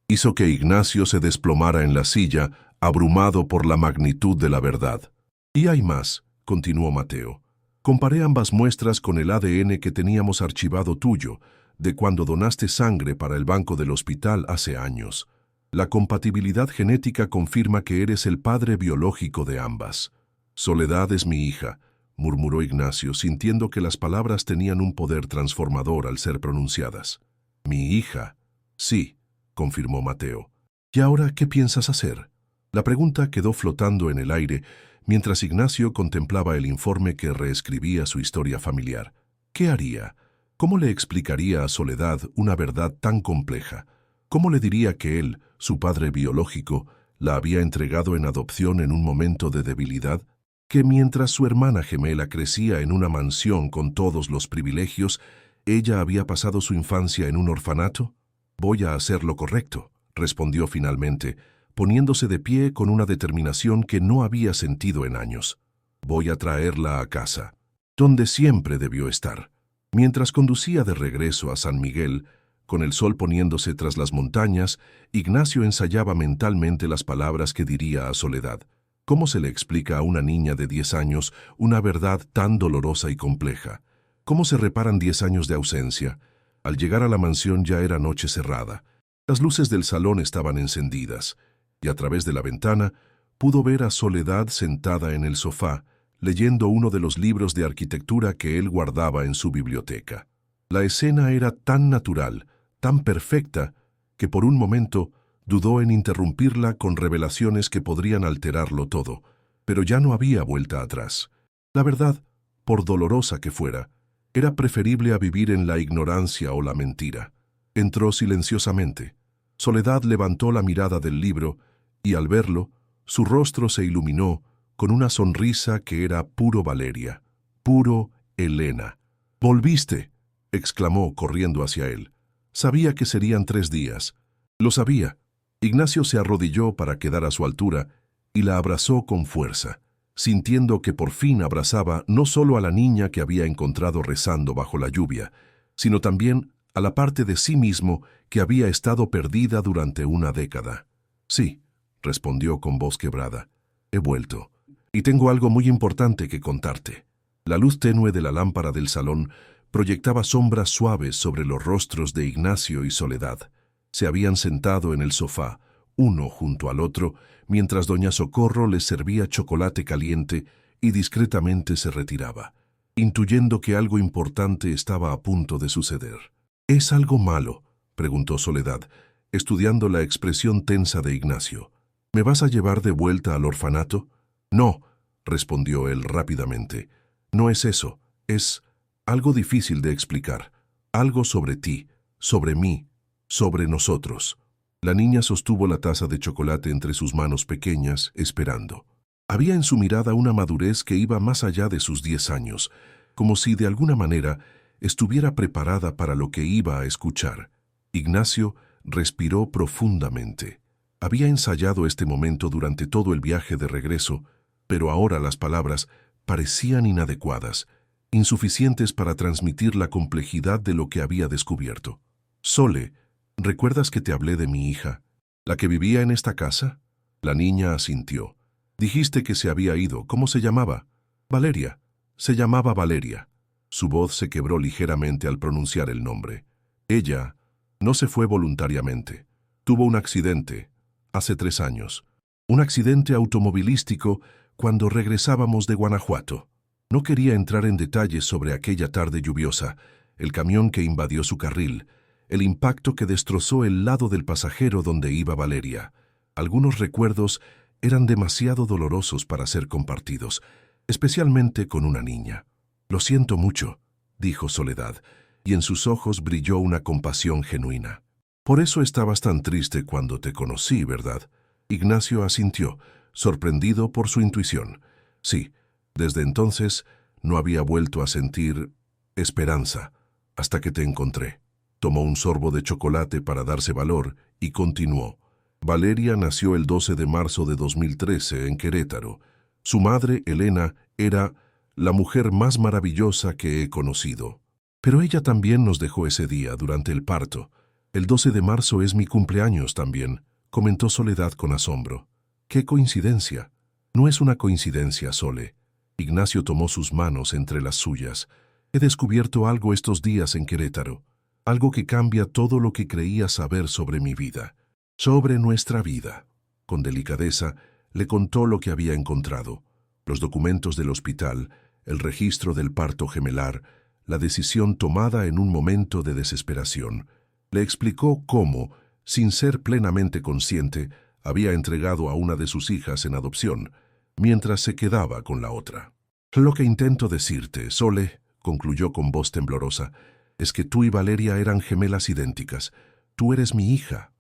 hizo que Ignacio se desplomara en la silla, abrumado por la magnitud de la verdad. Y hay más, continuó Mateo. Comparé ambas muestras con el ADN que teníamos archivado tuyo, de cuando donaste sangre para el banco del hospital hace años. La compatibilidad genética confirma que eres el padre biológico de ambas. Soledad es mi hija, murmuró Ignacio, sintiendo que las palabras tenían un poder transformador al ser pronunciadas. Mi hija. Sí, confirmó Mateo. ¿Y ahora qué piensas hacer? La pregunta quedó flotando en el aire mientras Ignacio contemplaba el informe que reescribía su historia familiar. ¿Qué haría? ¿Cómo le explicaría a Soledad una verdad tan compleja? ¿Cómo le diría que él, su padre biológico, la había entregado en adopción en un momento de debilidad? ¿Que mientras su hermana gemela crecía en una mansión con todos los privilegios, ella había pasado su infancia en un orfanato? Voy a hacer lo correcto, respondió finalmente, poniéndose de pie con una determinación que no había sentido en años. Voy a traerla a casa, donde siempre debió estar. Mientras conducía de regreso a San Miguel, con el sol poniéndose tras las montañas, Ignacio ensayaba mentalmente las palabras que diría a Soledad. ¿Cómo se le explica a una niña de 10 años una verdad tan dolorosa y compleja? ¿Cómo se reparan 10 años de ausencia? Al llegar a la mansión ya era noche cerrada. Las luces del salón estaban encendidas, y a través de la ventana pudo ver a Soledad sentada en el sofá, leyendo uno de los libros de arquitectura que él guardaba en su biblioteca. La escena era tan natural, tan perfecta, que por un momento dudó en interrumpirla con revelaciones que podrían alterarlo todo, pero ya no había vuelta atrás. La verdad, por dolorosa que fuera, era preferible a vivir en la ignorancia o la mentira. Entró silenciosamente. Soledad levantó la mirada del libro y al verlo, su rostro se iluminó con una sonrisa que era puro Valeria, puro Elena. «¡Volviste!», exclamó corriendo hacia él. Sabía que serían 3 días. Lo sabía. Ignacio se arrodilló para quedar a su altura y la abrazó con fuerza, sintiendo que por fin abrazaba no solo a la niña que había encontrado rezando bajo la lluvia, sino también a la parte de sí mismo que había estado perdida durante una década. «Sí», respondió con voz quebrada, «he vuelto, y tengo algo muy importante que contarte». La luz tenue de la lámpara del salón proyectaba sombras suaves sobre los rostros de Ignacio y Soledad. Se habían sentado en el sofá, uno junto al otro, mientras doña Socorro les servía chocolate caliente y discretamente se retiraba, intuyendo que algo importante estaba a punto de suceder. «¿Es algo malo?», preguntó Soledad, estudiando la expresión tensa de Ignacio. «¿Me vas a llevar de vuelta al orfanato?». «No», respondió él rápidamente. «No es eso, es algo difícil de explicar. Algo sobre ti, sobre mí, sobre nosotros». La niña sostuvo la taza de chocolate entre sus manos pequeñas, esperando. Había en su mirada una madurez que iba más allá de sus 10 años, como si de alguna manera estuviera preparada para lo que iba a escuchar. Ignacio respiró profundamente. Había ensayado este momento durante todo el viaje de regreso, pero ahora las palabras parecían inadecuadas, insuficientes para transmitir la complejidad de lo que había descubierto. «Sole, ¿recuerdas que te hablé de mi hija, la que vivía en esta casa?». La niña asintió. «Dijiste que se había ido. ¿Cómo se llamaba?». «Valeria. Se llamaba Valeria». Su voz se quebró ligeramente al pronunciar el nombre. «Ella no se fue voluntariamente. Tuvo un accidente, hace 3 años. Un accidente automovilístico cuando regresábamos de Guanajuato. No quería entrar en detalles sobre aquella tarde lluviosa, el camión que invadió su carril, el impacto que destrozó el lado del pasajero donde iba Valeria. Algunos recuerdos eran demasiado dolorosos para ser compartidos, especialmente con una niña». «Lo siento mucho», dijo Soledad, y en sus ojos brilló una compasión genuina. Por eso estabas tan triste cuando te conocí, ¿verdad? Ignacio asintió, sorprendido por su intuición. Sí, desde entonces no había vuelto a sentir esperanza hasta que te encontré. Tomó un sorbo de chocolate para darse valor y continuó. Valeria nació el 12 de marzo de 2013 en Querétaro. Su madre, Elena, era la mujer más maravillosa que he conocido. Pero ella también nos dejó ese día durante el parto. El 12 de marzo es mi cumpleaños también, comentó Soledad con asombro. ¡Qué coincidencia! No es una coincidencia, Sole. Ignacio tomó sus manos entre las suyas. He descubierto algo estos días en Querétaro. Algo que cambia todo lo que creía saber sobre mi vida. Sobre nuestra vida. Con delicadeza, le contó lo que había encontrado. Los documentos del hospital, el registro del parto gemelar, la decisión tomada en un momento de desesperación. Le explicó cómo, sin ser plenamente consciente, había entregado a una de sus hijas en adopción, mientras se quedaba con la otra. Lo que intento decirte, Sole, concluyó con voz temblorosa, es que tú y Valeria eran gemelas idénticas. Tú eres mi hija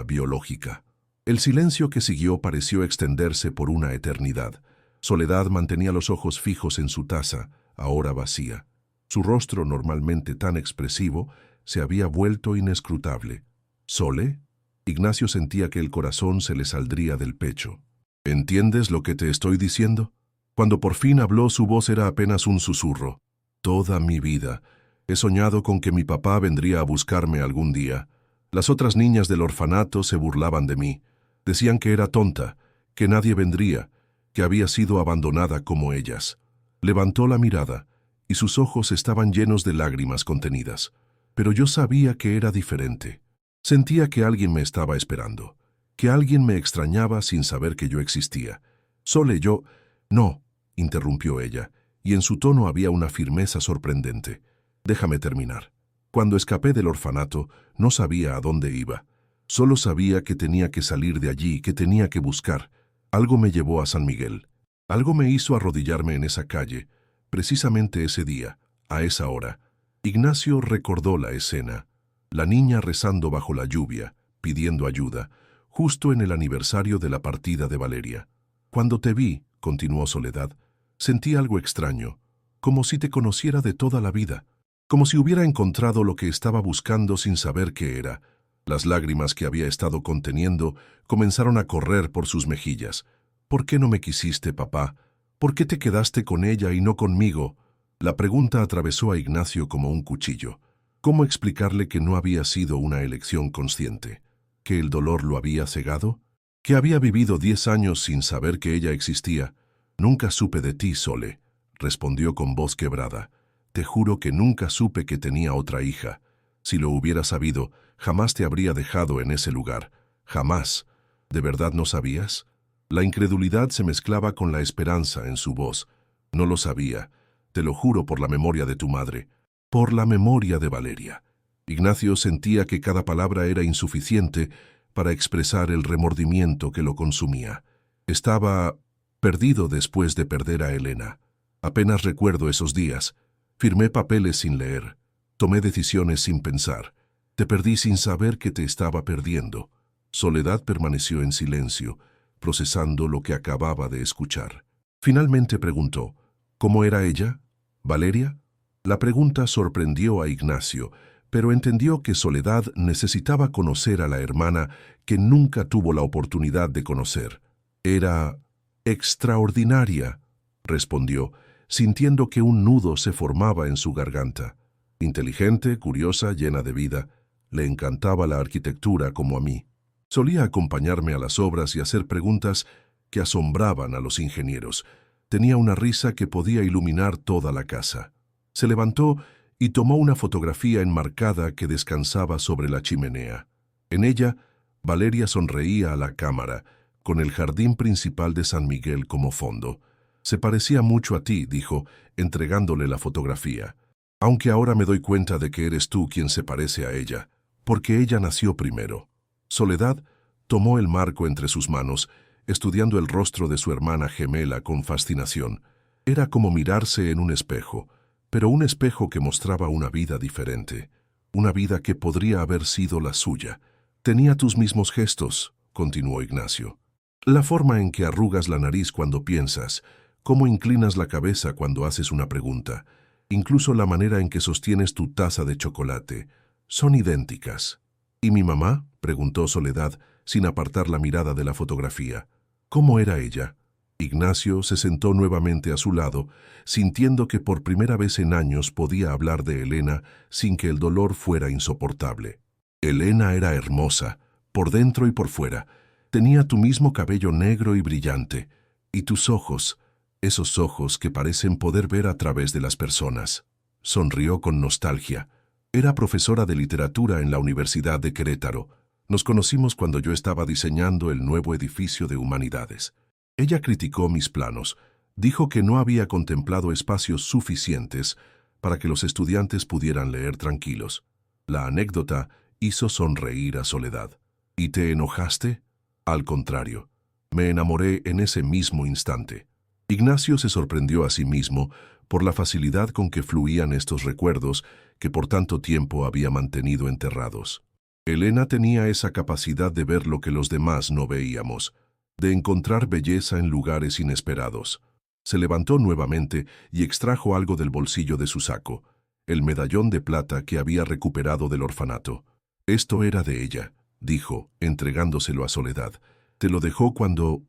biológica. El silencio que siguió pareció extenderse por una eternidad. Soledad mantenía los ojos fijos en su taza, ahora vacía. Su rostro, normalmente tan expresivo, se había vuelto inescrutable. ¿Sole? Ignacio sentía que el corazón se le saldría del pecho. ¿Entiendes lo que te estoy diciendo? Cuando por fin habló, su voz era apenas un susurro. Toda mi vida he soñado con que mi papá vendría a buscarme algún día. Las otras niñas del orfanato se burlaban de mí. Decían que era tonta, que nadie vendría, que había sido abandonada como ellas. Levantó la mirada, y sus ojos estaban llenos de lágrimas contenidas. Pero yo sabía que era diferente. Sentía que alguien me estaba esperando, que alguien me extrañaba sin saber que yo existía. Sole, yo... No, interrumpió ella, y en su tono había una firmeza sorprendente. Déjame terminar. Cuando escapé del orfanato, no sabía a dónde iba. Solo sabía que tenía que salir de allí, que tenía que buscar. Algo me llevó a San Miguel. Algo me hizo arrodillarme en esa calle, precisamente ese día, a esa hora. Ignacio recordó la escena. La niña rezando bajo la lluvia, pidiendo ayuda, justo en el aniversario de la partida de Valeria. Cuando te vi, continuó Soledad, sentí algo extraño, como si te conociera de toda la vida, como si hubiera encontrado lo que estaba buscando sin saber qué era. Las lágrimas que había estado conteniendo comenzaron a correr por sus mejillas. ¿Por qué no me quisiste, papá? ¿Por qué te quedaste con ella y no conmigo? La pregunta atravesó a Ignacio como un cuchillo. ¿Cómo explicarle que no había sido una elección consciente? ¿Que el dolor lo había cegado? ¿Que había vivido 10 años sin saber que ella existía? Nunca supe de ti, Sole, respondió con voz quebrada. Te juro que nunca supe que tenía otra hija. Si lo hubiera sabido, jamás te habría dejado en ese lugar. Jamás. ¿De verdad no sabías? La incredulidad se mezclaba con la esperanza en su voz. No lo sabía. Te lo juro por la memoria de tu madre. Por la memoria de Valeria. Ignacio sentía que cada palabra era insuficiente para expresar el remordimiento que lo consumía. Estaba perdido después de perder a Elena. Apenas recuerdo esos días. Firmé papeles sin leer. Tomé decisiones sin pensar. Te perdí sin saber que te estaba perdiendo. Soledad permaneció en silencio, procesando lo que acababa de escuchar. Finalmente preguntó, ¿cómo era ella? ¿Valeria? La pregunta sorprendió a Ignacio, pero entendió que Soledad necesitaba conocer a la hermana que nunca tuvo la oportunidad de conocer. Era extraordinaria, respondió, sintiendo que un nudo se formaba en su garganta. Inteligente, curiosa, llena de vida, le encantaba la arquitectura como a mí. Solía acompañarme a las obras y hacer preguntas que asombraban a los ingenieros. Tenía una risa que podía iluminar toda la casa. Se levantó y tomó una fotografía enmarcada que descansaba sobre la chimenea. En ella, Valeria sonreía a la cámara, con el jardín principal de San Miguel como fondo. Se parecía mucho a ti, dijo, entregándole la fotografía. Aunque ahora me doy cuenta de que eres tú quien se parece a ella, porque ella nació primero. Soledad tomó el marco entre sus manos, estudiando el rostro de su hermana gemela con fascinación. Era como mirarse en un espejo, pero un espejo que mostraba una vida diferente. una vida que podría haber sido la suya. Tenía tus mismos gestos, continuó Ignacio. La forma en que arrugas la nariz cuando piensas, cómo inclinas la cabeza cuando haces una pregunta, incluso la manera en que sostienes tu taza de chocolate, son idénticas. ¿Y mi mamá?, preguntó Soledad, sin apartar la mirada de la fotografía. ¿Cómo era ella? Ignacio se sentó nuevamente a su lado, sintiendo que por primera vez en años podía hablar de Elena sin que el dolor fuera insoportable. Elena era hermosa, por dentro y por fuera. Tenía tu mismo cabello negro y brillante, y tus ojos, esos ojos que parecen poder ver a través de las personas. Sonrió con nostalgia. Era profesora de literatura en la Universidad de Querétaro. Nos conocimos cuando yo estaba diseñando el nuevo edificio de humanidades. Ella criticó mis planos. Dijo que no había contemplado espacios suficientes para que los estudiantes pudieran leer tranquilos. La anécdota hizo sonreír a Soledad. ¿Y te enojaste? Al contrario, me enamoré en ese mismo instante. Ignacio se sorprendió a sí mismo por la facilidad con que fluían estos recuerdos que por tanto tiempo había mantenido enterrados. Elena tenía esa capacidad de ver lo que los demás no veíamos, de encontrar belleza en lugares inesperados. Se levantó nuevamente y extrajo algo del bolsillo de su saco, el medallón de plata que había recuperado del orfanato. Esto era de ella, dijo, entregándoselo a Soledad. Te lo dejó cuando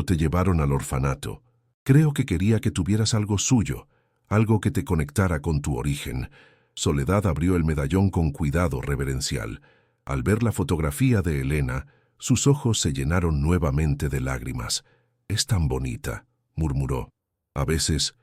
te llevaron al orfanato. Creo que quería que tuvieras algo suyo, algo que te conectara con tu origen. Soledad abrió el medallón con cuidado reverencial. Al ver la fotografía de Elena, sus ojos se llenaron nuevamente de lágrimas. «Es tan bonita», murmuró. A veces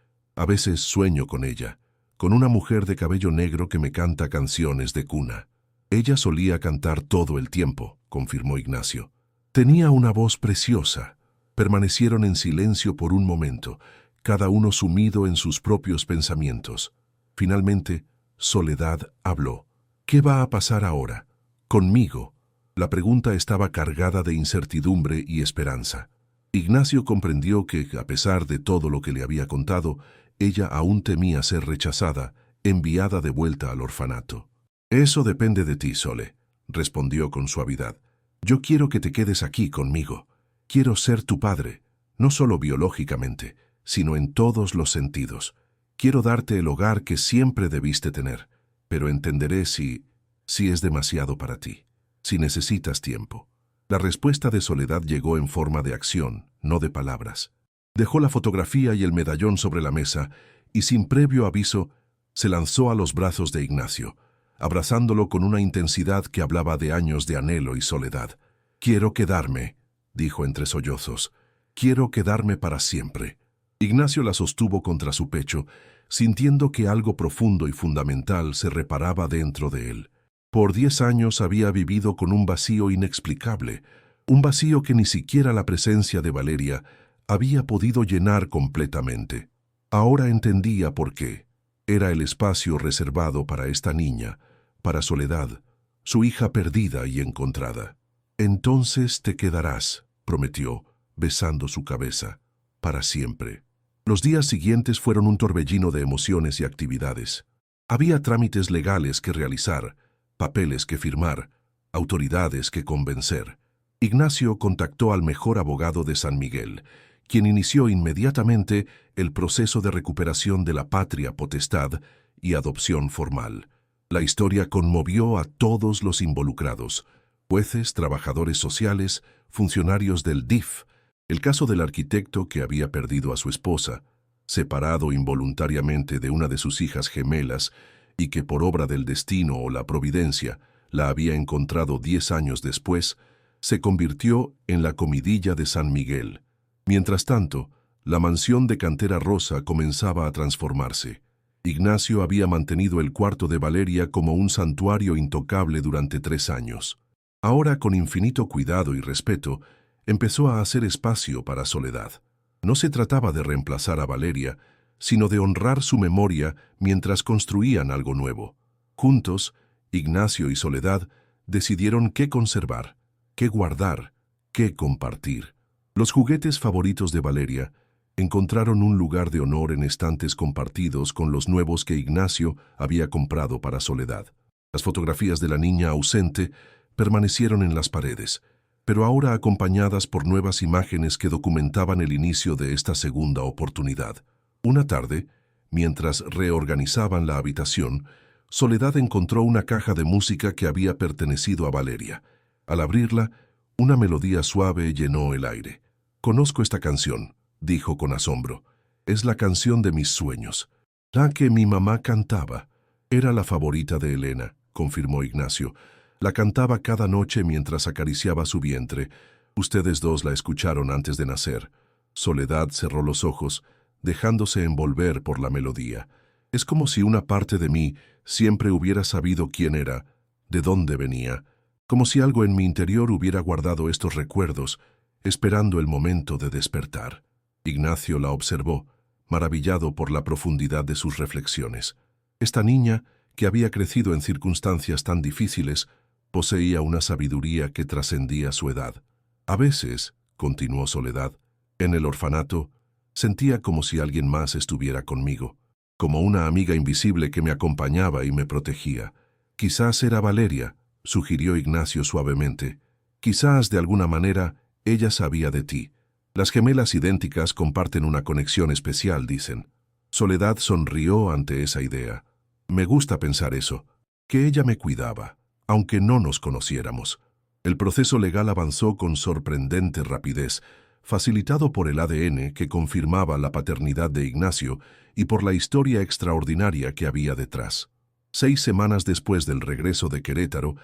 sueño con ella, con una mujer de cabello negro que me canta canciones de cuna». Ella solía cantar todo el tiempo, confirmó Ignacio. Tenía una voz preciosa. Permanecieron en silencio por un momento, cada uno sumido en sus propios pensamientos. Finalmente, Soledad habló. «¿Qué va a pasar ahora? Conmigo». La pregunta estaba cargada de incertidumbre y esperanza. Ignacio comprendió que, a pesar de todo lo que le había contado, ella aún temía ser rechazada, enviada de vuelta al orfanato. «Eso depende de ti, Sole», respondió con suavidad. «Yo quiero que te quedes aquí conmigo. Quiero ser tu padre, no solo biológicamente, sino en todos los sentidos. Quiero darte el hogar que siempre debiste tener, pero entenderé si es demasiado para ti, si necesitas tiempo». La respuesta de Soledad llegó en forma de acción, no de palabras. Dejó la fotografía y el medallón sobre la mesa y, sin previo aviso, se lanzó a los brazos de Ignacio, abrazándolo con una intensidad que hablaba de años de anhelo y soledad. «Quiero quedarme», dijo entre sollozos. «Quiero quedarme para siempre». Ignacio la sostuvo contra su pecho, sintiendo que algo profundo y fundamental se reparaba dentro de él. Por 10 años había vivido con un vacío inexplicable, un vacío que ni siquiera la presencia de Valeria había podido llenar completamente. Ahora entendía por qué. Era el espacio reservado para esta niña, para Soledad, su hija perdida y encontrada. «Entonces te quedarás», prometió, besando su cabeza, «para siempre». Los días siguientes fueron un torbellino de emociones y actividades. Había trámites legales que realizar, papeles que firmar, autoridades que convencer. Ignacio contactó al mejor abogado de San Miguel, quien inició inmediatamente el proceso de recuperación de la patria potestad y adopción formal. La historia conmovió a todos los involucrados: jueces, trabajadores sociales, funcionarios del DIF, el caso del arquitecto que había perdido a su esposa, separado involuntariamente de una de sus hijas gemelas y que por obra del destino o la providencia la había encontrado 10 años después, se convirtió en la comidilla de San Miguel. Mientras tanto, la mansión de Cantera Rosa comenzaba a transformarse. Ignacio había mantenido el cuarto de Valeria como un santuario intocable durante 3 años. Ahora, con infinito cuidado y respeto, empezó a hacer espacio para Soledad. No se trataba de reemplazar a Valeria, sino de honrar su memoria mientras construían algo nuevo. Juntos, Ignacio y Soledad decidieron qué conservar, qué guardar, qué compartir. Los juguetes favoritos de Valeria encontraron un lugar de honor en estantes compartidos con los nuevos que Ignacio había comprado para Soledad. Las fotografías de la niña ausente permanecieron en las paredes, pero ahora acompañadas por nuevas imágenes que documentaban el inicio de esta segunda oportunidad. Una tarde, mientras reorganizaban la habitación, Soledad encontró una caja de música que había pertenecido a Valeria. Al abrirla, una melodía suave llenó el aire. «Conozco esta canción», dijo con asombro. «Es la canción de mis sueños. La que mi mamá cantaba. Era la favorita de Elena», confirmó Ignacio. «La cantaba cada noche mientras acariciaba su vientre. Ustedes dos la escucharon antes de nacer». Soledad cerró los ojos, dejándose envolver por la melodía. «Es como si una parte de mí siempre hubiera sabido quién era, de dónde venía, como si algo en mi interior hubiera guardado estos recuerdos, esperando el momento de despertar». Ignacio la observó, maravillado por la profundidad de sus reflexiones. Esta niña, que había crecido en circunstancias tan difíciles, poseía una sabiduría que trascendía su edad. «A veces», continuó Soledad, «en el orfanato, sentía como si alguien más estuviera conmigo, como una amiga invisible que me acompañaba y me protegía. Quizás era Valeria», sugirió Ignacio suavemente. «Quizás, de alguna manera, ella sabía de ti. Las gemelas idénticas comparten una conexión especial, dicen». Soledad sonrió ante esa idea. «Me gusta pensar eso, que ella me cuidaba, aunque no nos conociéramos». El proceso legal avanzó con sorprendente rapidez, facilitado por el ADN que confirmaba la paternidad de Ignacio y por la historia extraordinaria que había detrás. 6 semanas después del regreso de Querétaro,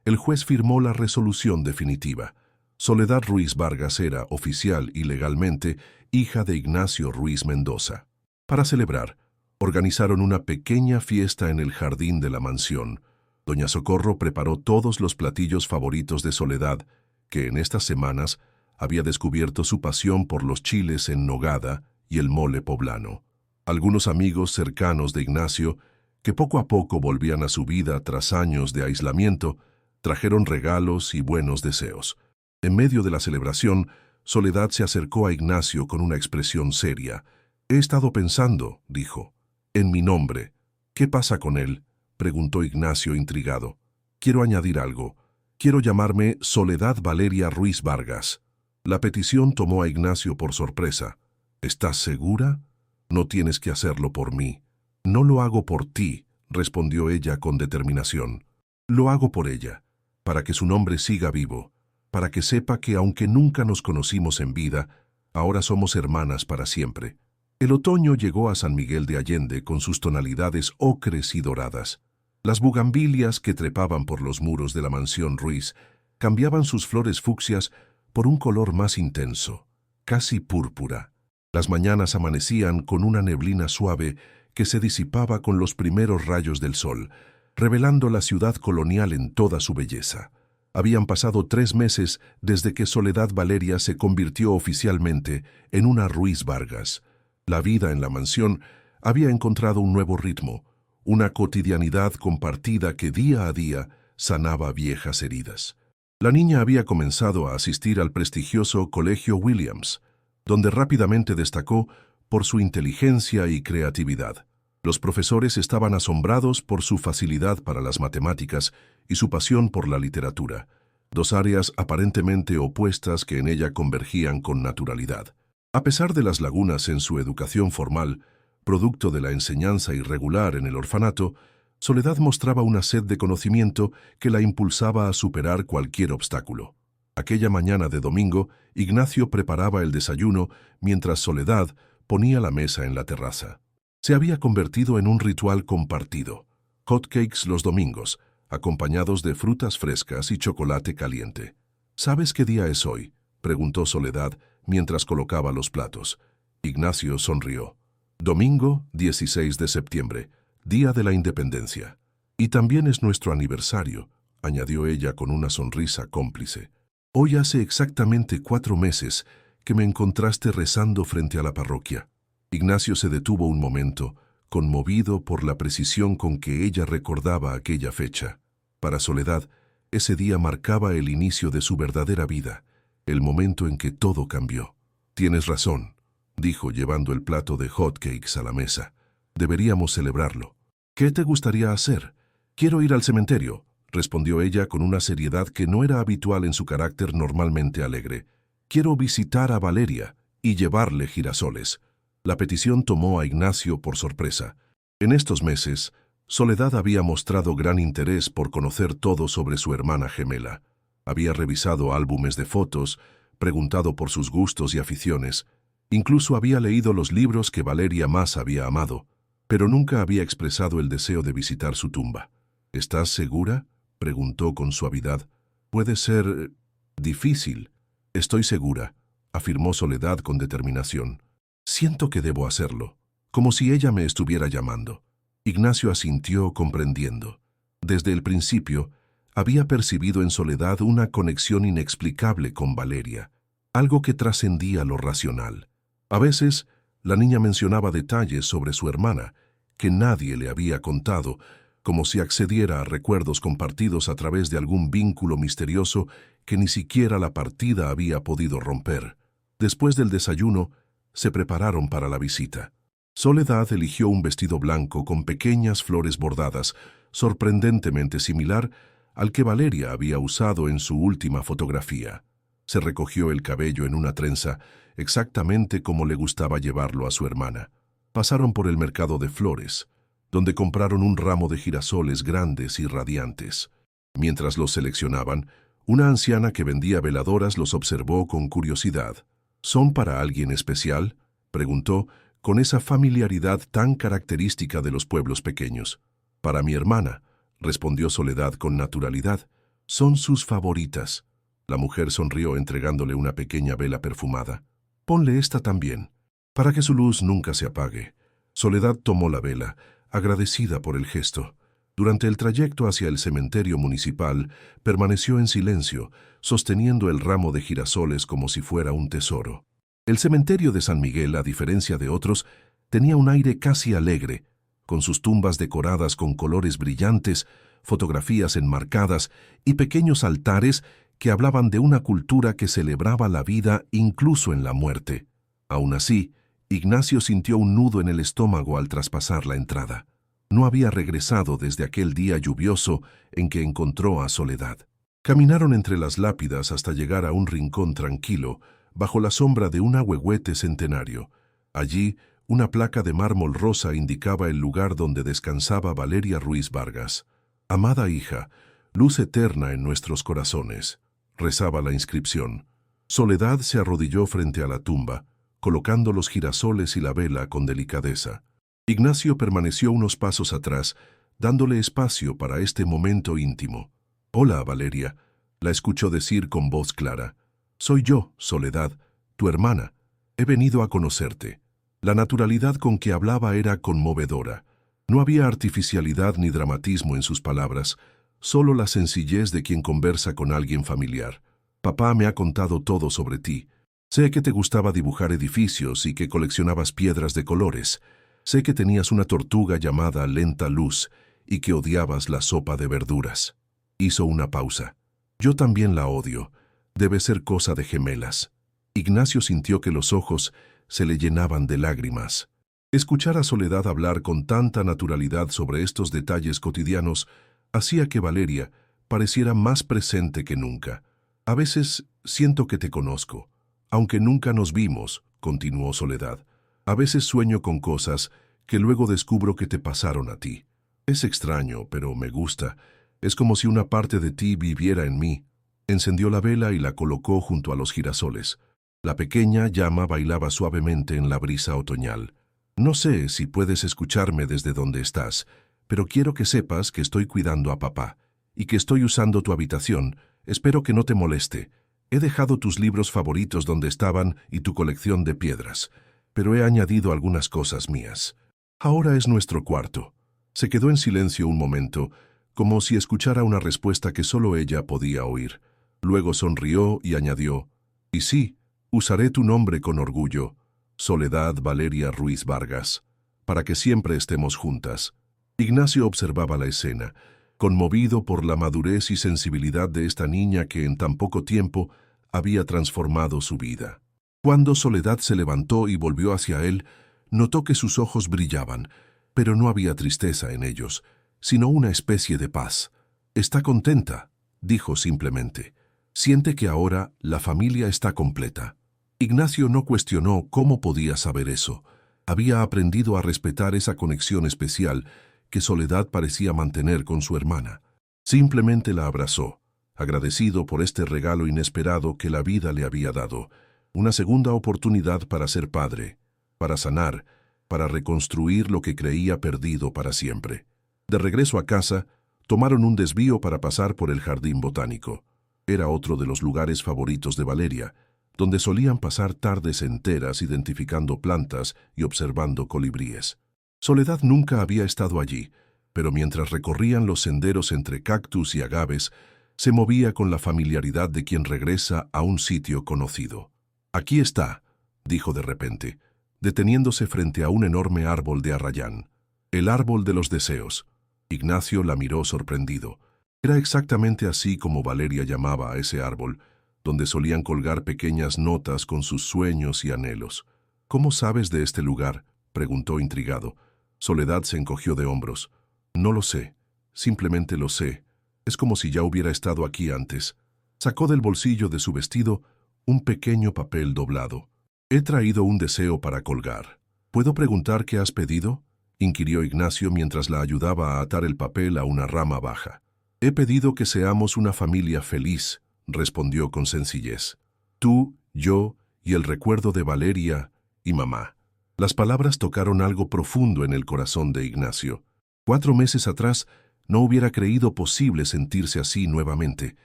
el juez firmó la resolución definitiva. Soledad Ruiz Vargas era, oficial y legalmente, hija de Ignacio Ruiz Mendoza. Para celebrar, organizaron una pequeña fiesta en el jardín de la mansión. Doña Socorro preparó todos los platillos favoritos de Soledad, que en estas semanas había descubierto su pasión por los chiles en nogada y el mole poblano. Algunos amigos cercanos de Ignacio, que poco a poco volvían a su vida tras años de aislamiento, trajeron regalos y buenos deseos. En medio de la celebración, Soledad se acercó a Ignacio con una expresión seria. «He estado pensando», dijo, «en mi nombre». «¿Qué pasa con él?», preguntó Ignacio intrigado. «Quiero añadir algo. Quiero llamarme Soledad Valeria Ruiz Vargas». La petición tomó a Ignacio por sorpresa. «¿Estás segura? No tienes que hacerlo por mí». «No lo hago por ti», respondió ella con determinación. «Lo hago por ella, para que su nombre siga vivo, para que sepa que aunque nunca nos conocimos en vida, ahora somos hermanas para siempre». El otoño llegó a San Miguel de Allende con sus tonalidades ocres y doradas. Las bugambilias que trepaban por los muros de la mansión Ruiz cambiaban sus flores fucsias por un color más intenso, casi púrpura. Las mañanas amanecían con una neblina suave que se disipaba con los primeros rayos del sol, revelando la ciudad colonial en toda su belleza. Habían pasado 3 meses desde que Soledad Valeria se convirtió oficialmente en una Ruiz Vargas. La vida en la mansión había encontrado un nuevo ritmo, una cotidianidad compartida que día a día sanaba viejas heridas. La niña había comenzado a asistir al prestigioso Colegio Williams, donde rápidamente destacó por su inteligencia y creatividad. Los profesores estaban asombrados por su facilidad para las matemáticas y su pasión por la literatura, 2 áreas aparentemente opuestas que en ella convergían con naturalidad. A pesar de las lagunas en su educación formal, producto de la enseñanza irregular en el orfanato, Soledad mostraba una sed de conocimiento que la impulsaba a superar cualquier obstáculo. Aquella mañana de domingo, Ignacio preparaba el desayuno mientras Soledad ponía la mesa en la terraza. Se había convertido en un ritual compartido. Hotcakes los domingos, acompañados de frutas frescas y chocolate caliente. «¿Sabes qué día es hoy?», preguntó Soledad mientras colocaba los platos. Ignacio sonrió. «Domingo 16 de septiembre, Día de la Independencia. Y también es nuestro aniversario», añadió ella con una sonrisa cómplice. «Hoy hace exactamente 4 meses que me encontraste rezando frente a la parroquia». Ignacio se detuvo un momento, conmovido por la precisión con que ella recordaba aquella fecha. Para Soledad, ese día marcaba el inicio de su verdadera vida, el momento en que todo cambió. «Tienes razón», dijo llevando el plato de hotcakes a la mesa. «Deberíamos celebrarlo». «¿Qué te gustaría hacer?», Quiero ir al cementerio, respondió ella con una seriedad que no era habitual en su carácter normalmente alegre. Quiero visitar a Valeria y llevarle girasoles. La petición tomó a Ignacio por sorpresa. En estos meses, Soledad había mostrado gran interés por conocer todo sobre su hermana gemela. Había revisado álbumes de fotos, preguntado por sus gustos y aficiones. Incluso había leído los libros que Valeria más había amado, pero nunca había expresado el deseo de visitar su tumba. ¿Estás segura?, preguntó con suavidad. Puede ser difícil. Estoy segura, afirmó Soledad con determinación. Siento que debo hacerlo, como si ella me estuviera llamando. Ignacio asintió comprendiendo. Desde el principio, había percibido en Soledad una conexión inexplicable con Valeria, algo que trascendía lo racional. A veces, la niña mencionaba detalles sobre su hermana que nadie le había contado, como si accediera a recuerdos compartidos a través de algún vínculo misterioso que ni siquiera la partida había podido romper. Después del desayuno, se prepararon para la visita. Soledad eligió un vestido blanco con pequeñas flores bordadas, sorprendentemente similar al que Valeria había usado en su última fotografía. Se recogió el cabello en una trenza, exactamente como le gustaba llevarlo a su hermana. Pasaron por el mercado de flores, donde compraron un ramo de girasoles grandes y radiantes. Mientras los seleccionaban, una anciana que vendía veladoras los observó con curiosidad. ¿Son para alguien especial?, preguntó, con esa familiaridad tan característica de los pueblos pequeños. Para mi hermana, respondió Soledad con naturalidad. Son sus favoritas. La mujer sonrió entregándole una pequeña vela perfumada. Ponle esta también, para que su luz nunca se apague. Soledad tomó la vela, agradecida por el gesto. Durante el trayecto hacia el cementerio municipal, permaneció en silencio, sosteniendo el ramo de girasoles como si fuera un tesoro. El cementerio de San Miguel, a diferencia de otros, tenía un aire casi alegre, con sus tumbas decoradas con colores brillantes, fotografías enmarcadas y pequeños altares que hablaban de una cultura que celebraba la vida incluso en la muerte. Aún así, Ignacio sintió un nudo en el estómago al traspasar la entrada. No había regresado desde aquel día lluvioso en que encontró a Soledad. Caminaron entre las lápidas hasta llegar a un rincón tranquilo, bajo la sombra de un ahuehuete centenario. Allí, una placa de mármol rosa indicaba el lugar donde descansaba Valeria Ruiz Vargas. Amada hija, luz eterna en nuestros corazones, rezaba la inscripción. Soledad se arrodilló frente a la tumba, colocando los girasoles y la vela con delicadeza. Ignacio permaneció unos pasos atrás, dándole espacio para este momento íntimo. «Hola, Valeria», la escuchó decir con voz clara. «Soy yo, Soledad, tu hermana. He venido a conocerte». La naturalidad con que hablaba era conmovedora. No había artificialidad ni dramatismo en sus palabras, solo la sencillez de quien conversa con alguien familiar. «Papá me ha contado todo sobre ti. Sé que te gustaba dibujar edificios y que coleccionabas piedras de colores. Sé que tenías una tortuga llamada Lenta Luz y que odiabas la sopa de verduras». Hizo una pausa. «Yo también la odio. Debe ser cosa de gemelas». Ignacio sintió que los ojos se le llenaban de lágrimas. Escuchar a Soledad hablar con tanta naturalidad sobre estos detalles cotidianos hacía que Valeria pareciera más presente que nunca. «A veces siento que te conozco, aunque nunca nos vimos», continuó Soledad. «A veces sueño con cosas que luego descubro que te pasaron a ti. Es extraño, pero me gusta. Es como si una parte de ti viviera en mí». Encendió la vela y la colocó junto a los girasoles. La pequeña llama bailaba suavemente en la brisa otoñal. «No sé si puedes escucharme desde donde estás, pero quiero que sepas que estoy cuidando a papá y que estoy usando tu habitación. Espero que no te moleste. He dejado tus libros favoritos donde estaban y tu colección de piedras, pero he añadido algunas cosas mías. Ahora es nuestro cuarto». Se quedó en silencio un momento, como si escuchara una respuesta que solo ella podía oír. Luego sonrió y añadió: «Y sí, usaré tu nombre con orgullo, Soledad Valeria Ruiz Vargas, para que siempre estemos juntas». Ignacio observaba la escena, conmovido por la madurez y sensibilidad de esta niña que en tan poco tiempo había transformado su vida. Cuando Soledad se levantó y volvió hacia él, notó que sus ojos brillaban, pero no había tristeza en ellos, sino una especie de paz. «Está contenta», dijo simplemente. «Siente que ahora la familia está completa». Ignacio no cuestionó cómo podía saber eso. Había aprendido a respetar esa conexión especial que Soledad parecía mantener con su hermana. Simplemente la abrazó, agradecido por este regalo inesperado que la vida le había dado, una segunda oportunidad para ser padre, para sanar, para reconstruir lo que creía perdido para siempre. De regreso a casa, tomaron un desvío para pasar por el jardín botánico. Era otro de los lugares favoritos de Valeria, donde solían pasar tardes enteras identificando plantas y observando colibríes. Soledad nunca había estado allí, pero mientras recorrían los senderos entre cactus y agaves, se movía con la familiaridad de quien regresa a un sitio conocido. «Aquí está», dijo de repente, deteniéndose frente a un enorme árbol de arrayán. «El árbol de los deseos». Ignacio la miró sorprendido. Era exactamente así como Valeria llamaba a ese árbol, donde solían colgar pequeñas notas con sus sueños y anhelos. «¿Cómo sabes de este lugar?», preguntó intrigado. Soledad se encogió de hombros. «No lo sé, simplemente lo sé. Es como si ya hubiera estado aquí antes». Sacó del bolsillo de su vestido un pequeño papel doblado. «He traído un deseo para colgar. ¿Puedo preguntar qué has pedido?», inquirió Ignacio mientras la ayudaba a atar el papel a una rama baja. «He pedido que seamos una familia feliz», respondió con sencillez. «Tú, yo y el recuerdo de Valeria y mamá». Las palabras tocaron algo profundo en el corazón de Ignacio. 4 meses atrás no hubiera creído posible sentirse así nuevamente,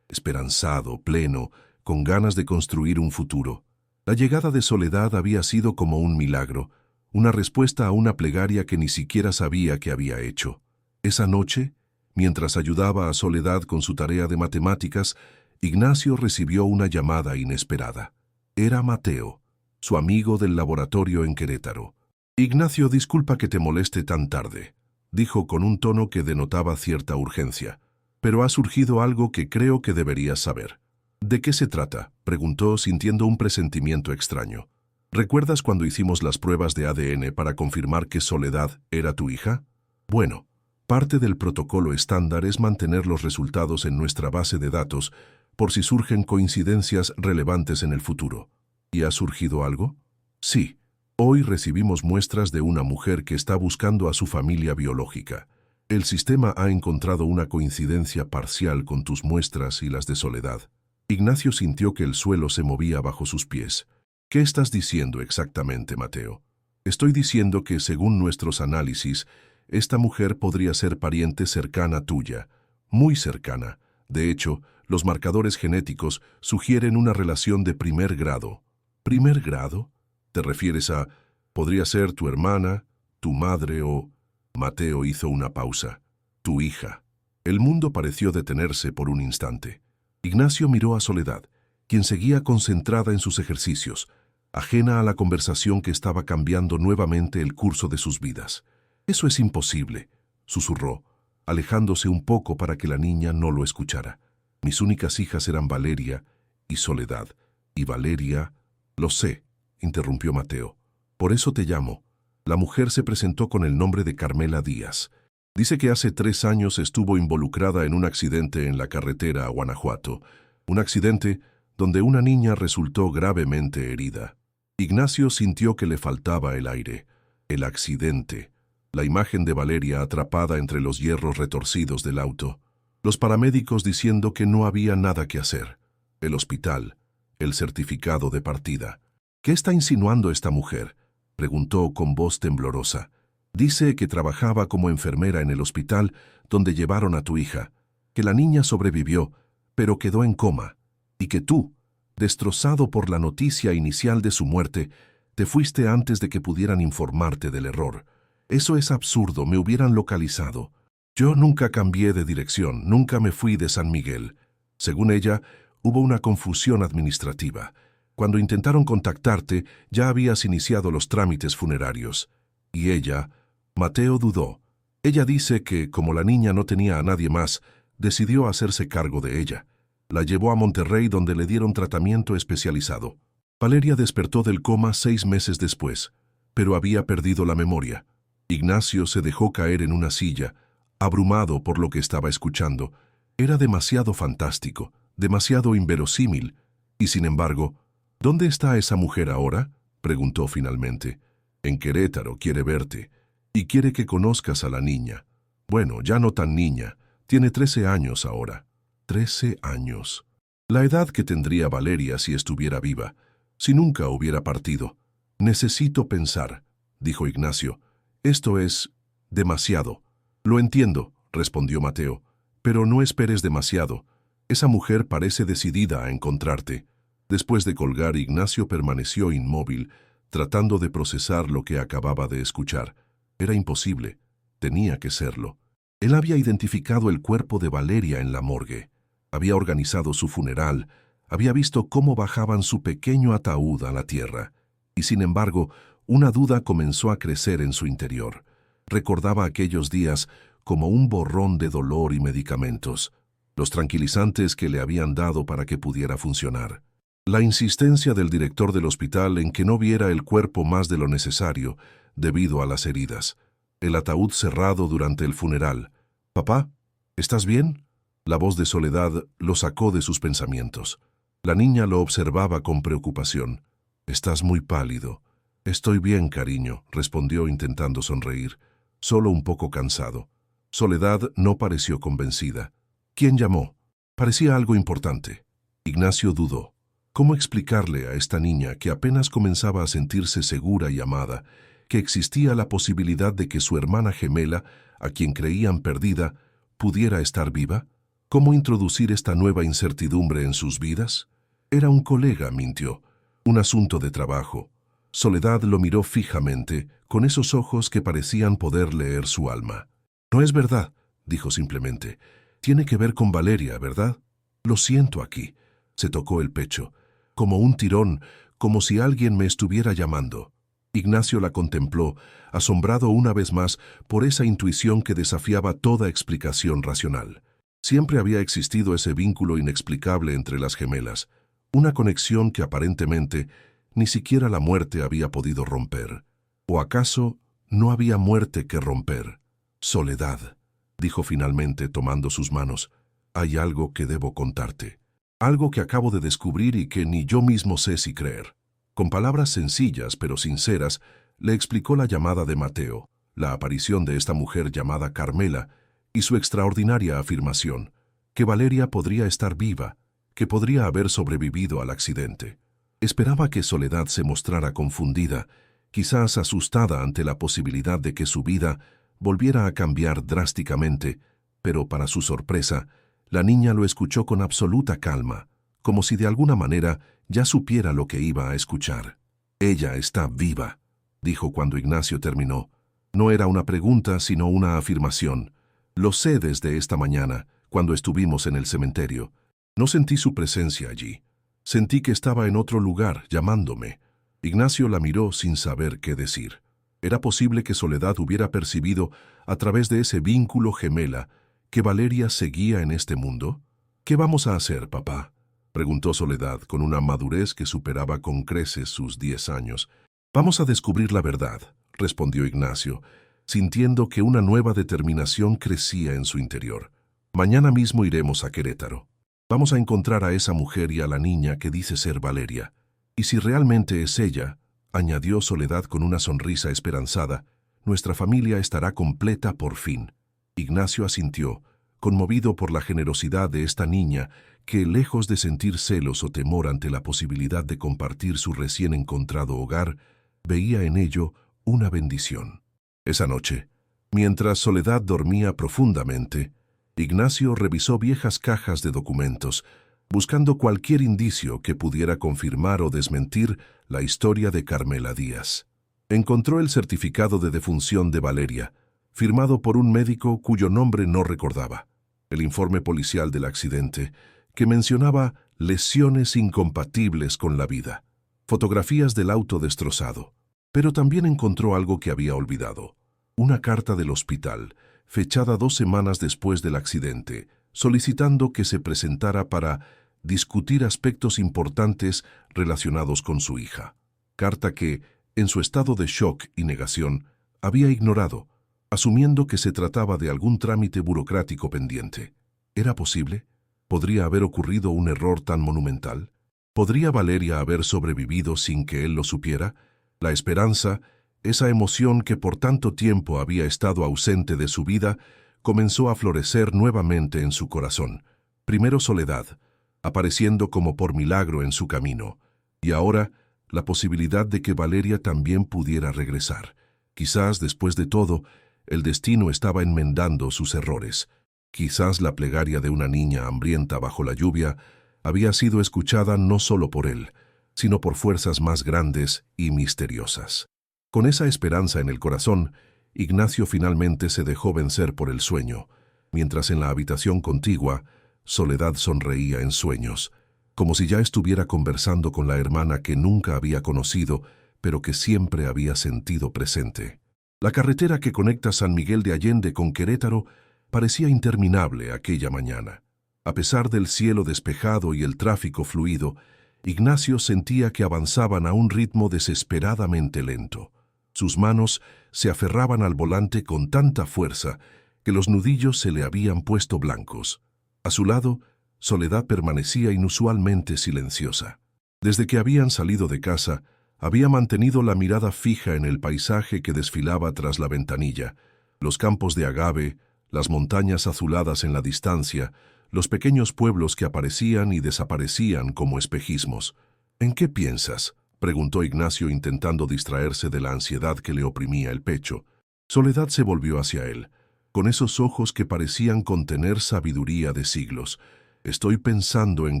esperanzado, pleno, con ganas de construir un futuro. La llegada de Soledad había sido como un milagro, una respuesta a una plegaria que ni siquiera sabía que había hecho. Esa noche, mientras ayudaba a Soledad con su tarea de matemáticas, Ignacio recibió una llamada inesperada. Era Mateo, su amigo del laboratorio en Querétaro. «Ignacio, disculpa que te moleste tan tarde», dijo con un tono que denotaba cierta urgencia. «Pero ha surgido algo que creo que deberías saber». «¿De qué se trata?», preguntó sintiendo un presentimiento extraño. «¿Recuerdas cuando hicimos las pruebas de ADN para confirmar que Soledad era tu hija? Bueno, parte del protocolo estándar es mantener los resultados en nuestra base de datos por si surgen coincidencias relevantes en el futuro. ¿Y ha surgido algo? Sí. Hoy recibimos muestras de una mujer que está buscando a su familia biológica. El sistema ha encontrado una coincidencia parcial con tus muestras y las de Soledad». Ignacio sintió que el suelo se movía bajo sus pies. «¿Qué estás diciendo exactamente, Mateo?» «Estoy diciendo que, según nuestros análisis, esta mujer podría ser pariente cercana tuya, muy cercana. De hecho, los marcadores genéticos sugieren una relación de primer grado». «¿Primer grado? ¿Te refieres a... podría ser tu hermana, tu madre o...?» Mateo hizo una pausa. «Tu hija». El mundo pareció detenerse por un instante. Ignacio miró a Soledad, quien seguía concentrada en sus ejercicios, ajena a la conversación que estaba cambiando nuevamente el curso de sus vidas. «Eso es imposible», susurró, alejándose un poco para que la niña no lo escuchara. «Mis únicas hijas eran Valeria y Soledad, y Valeria...» «Lo sé», interrumpió Mateo. «Por eso te llamo». La mujer se presentó con el nombre de Carmela Díaz. Dice que hace 3 años estuvo involucrada en un accidente en la carretera a Guanajuato. Un accidente donde una niña resultó gravemente herida. Ignacio sintió que le faltaba el aire. El accidente. La imagen de Valeria atrapada entre los hierros retorcidos del auto. Los paramédicos diciendo que no había nada que hacer. El hospital. El certificado de partida. «¿Qué está insinuando esta mujer?», preguntó con voz temblorosa. «Dice que trabajaba como enfermera en el hospital donde llevaron a tu hija, que la niña sobrevivió, pero quedó en coma, y que tú, destrozado por la noticia inicial de su muerte, te fuiste antes de que pudieran informarte del error. Eso es absurdo, me hubieran localizado. Yo nunca cambié de dirección, nunca me fui de San Miguel». Según ella, hubo una confusión administrativa. Cuando intentaron contactarte, ya habías iniciado los trámites funerarios. Y ella... Mateo dudó. Ella dice que, como la niña no tenía a nadie más, decidió hacerse cargo de ella. La llevó a Monterrey, donde le dieron tratamiento especializado. Valeria despertó del coma 6 meses después, pero había perdido la memoria. Ignacio se dejó caer en una silla, abrumado por lo que estaba escuchando. Era demasiado fantástico, demasiado inverosímil, y sin embargo, ¿dónde está esa mujer ahora?, preguntó finalmente. En Querétaro, quiere verte, y quiere que conozcas a la niña. Bueno, ya no tan niña, tiene 13 años ahora. 13 años. La edad que tendría Valeria si estuviera viva, si nunca hubiera partido. Necesito pensar, dijo Ignacio. Esto es demasiado. Lo entiendo, respondió Mateo, pero no esperes demasiado. Esa mujer parece decidida a encontrarte. Después de colgar, Ignacio permaneció inmóvil, tratando de procesar lo que acababa de escuchar. Era imposible. Tenía que serlo. Él había identificado el cuerpo de Valeria en la morgue. Había organizado su funeral. Había visto cómo bajaban su pequeño ataúd a la tierra. Y sin embargo, una duda comenzó a crecer en su interior. Recordaba aquellos días como un borrón de dolor y medicamentos, los tranquilizantes que le habían dado para que pudiera funcionar. La insistencia del director del hospital en que no viera el cuerpo más de lo necesario, debido a las heridas. El ataúd cerrado durante el funeral. «Papá, ¿estás bien?». La voz de Soledad lo sacó de sus pensamientos. La niña lo observaba con preocupación. «Estás muy pálido». «Estoy bien, cariño», respondió intentando sonreír, solo un poco cansado. Soledad no pareció convencida. «¿Quién llamó?». Parecía algo importante. Ignacio dudó. ¿Cómo explicarle a esta niña que apenas comenzaba a sentirse segura y amada, que existía la posibilidad de que su hermana gemela, a quien creían perdida, pudiera estar viva? ¿Cómo introducir esta nueva incertidumbre en sus vidas? Era un colega, mintió. Un asunto de trabajo. Soledad lo miró fijamente, con esos ojos que parecían poder leer su alma. «No es verdad», dijo simplemente. «Tiene que ver con Valeria, ¿verdad?». «Lo siento aquí». Se tocó el pecho, como un tirón, como si alguien me estuviera llamando. Ignacio la contempló, asombrado una vez más por esa intuición que desafiaba toda explicación racional. Siempre había existido ese vínculo inexplicable entre las gemelas, una conexión que aparentemente ni siquiera la muerte había podido romper. ¿O acaso no había muerte que romper? «Soledad», dijo finalmente tomando sus manos, «hay algo que debo contarte. Algo que acabo de descubrir y que ni yo mismo sé si creer». Con palabras sencillas pero sinceras, le explicó la llamada de Mateo, la aparición de esta mujer llamada Carmela y su extraordinaria afirmación, que Valeria podría estar viva, que podría haber sobrevivido al accidente. Esperaba que Soledad se mostrara confundida, quizás asustada ante la posibilidad de que su vida volviera a cambiar drásticamente, pero para su sorpresa, la niña lo escuchó con absoluta calma, como si de alguna manera ya supiera lo que iba a escuchar. «Ella está viva», dijo cuando Ignacio terminó. No era una pregunta, sino una afirmación. «Lo sé desde esta mañana, cuando estuvimos en el cementerio. No sentí su presencia allí. Sentí que estaba en otro lugar, llamándome». Ignacio la miró sin saber qué decir. ¿Era posible que Soledad hubiera percibido, a través de ese vínculo gemela, que Valeria seguía en este mundo? «¿Qué vamos a hacer, papá?», preguntó Soledad con una madurez que superaba con creces sus 10 años. «Vamos a descubrir la verdad», respondió Ignacio, sintiendo que una nueva determinación crecía en su interior. «Mañana mismo iremos a Querétaro. Vamos a encontrar a esa mujer y a la niña que dice ser Valeria. Y si realmente es ella», añadió Soledad con una sonrisa esperanzada, «nuestra familia estará completa por fin». Ignacio asintió, conmovido por la generosidad de esta niña que, lejos de sentir celos o temor ante la posibilidad de compartir su recién encontrado hogar, veía en ello una bendición. Esa noche, mientras Soledad dormía profundamente, Ignacio revisó viejas cajas de documentos, buscando cualquier indicio que pudiera confirmar o desmentir la historia de Carmela Díaz. Encontró el certificado de defunción de Valeria, firmado por un médico cuyo nombre no recordaba, el informe policial del accidente, que mencionaba lesiones incompatibles con la vida, fotografías del auto destrozado. Pero también encontró algo que había olvidado, una carta del hospital, fechada 2 semanas después del accidente, solicitando que se presentara para discutir aspectos importantes relacionados con su hija. Carta que, en su estado de shock y negación, había ignorado, asumiendo que se trataba de algún trámite burocrático pendiente. ¿Era posible? ¿Podría haber ocurrido un error tan monumental? ¿Podría Valeria haber sobrevivido sin que él lo supiera? La esperanza, esa emoción que por tanto tiempo había estado ausente de su vida, comenzó a florecer nuevamente en su corazón. Primero Soledad, apareciendo como por milagro en su camino, y ahora la posibilidad de que Valeria también pudiera regresar. Quizás, después de todo, el destino estaba enmendando sus errores. Quizás la plegaria de una niña hambrienta bajo la lluvia había sido escuchada no solo por él, sino por fuerzas más grandes y misteriosas. Con esa esperanza en el corazón, Ignacio finalmente se dejó vencer por el sueño, mientras en la habitación contigua, Soledad sonreía en sueños, como si ya estuviera conversando con la hermana que nunca había conocido, pero que siempre había sentido presente. La carretera que conecta San Miguel de Allende con Querétaro parecía interminable aquella mañana. A pesar del cielo despejado y el tráfico fluido, Ignacio sentía que avanzaban a un ritmo desesperadamente lento. Sus manos se aferraban al volante con tanta fuerza que los nudillos se le habían puesto blancos. A su lado, Soledad permanecía inusualmente silenciosa. Desde que habían salido de casa, había mantenido la mirada fija en el paisaje que desfilaba tras la ventanilla, los campos de agave, las montañas azuladas en la distancia, los pequeños pueblos que aparecían y desaparecían como espejismos. «¿En qué piensas?», preguntó Ignacio intentando distraerse de la ansiedad que le oprimía el pecho. Soledad se volvió hacia él, con esos ojos que parecían contener sabiduría de siglos. «Estoy pensando en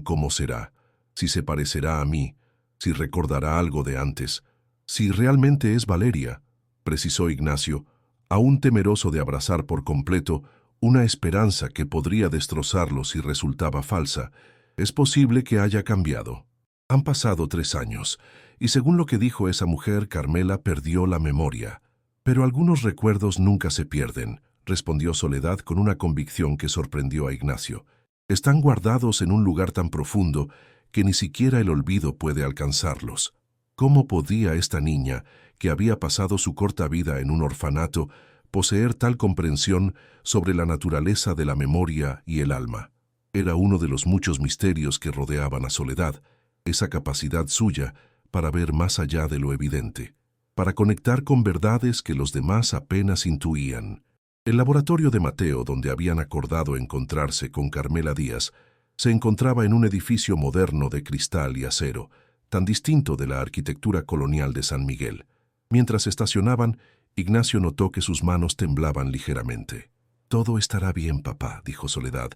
cómo será, si se parecerá a mí, si recordará algo de antes, si realmente es Valeria», precisó Ignacio, aún temeroso de abrazar por completo una esperanza que podría destrozarlo si resultaba falsa. «Es posible que haya cambiado. Han pasado 3 años, y según lo que dijo esa mujer, Carmela perdió la memoria. Pero algunos recuerdos nunca se pierden», respondió Soledad con una convicción que sorprendió a Ignacio. «Están guardados en un lugar tan profundo que ni siquiera el olvido puede alcanzarlos». ¿Cómo podía esta niña, que había pasado su corta vida en un orfanato, poseer tal comprensión sobre la naturaleza de la memoria y el alma? Era uno de los muchos misterios que rodeaban a Soledad, esa capacidad suya para ver más allá de lo evidente, para conectar con verdades que los demás apenas intuían. El laboratorio de Mateo, donde habían acordado encontrarse con Carmela Díaz, se encontraba en un edificio moderno de cristal y acero, tan distinto de la arquitectura colonial de San Miguel. Mientras estacionaban, Ignacio notó que sus manos temblaban ligeramente. «Todo estará bien, papá», dijo Soledad,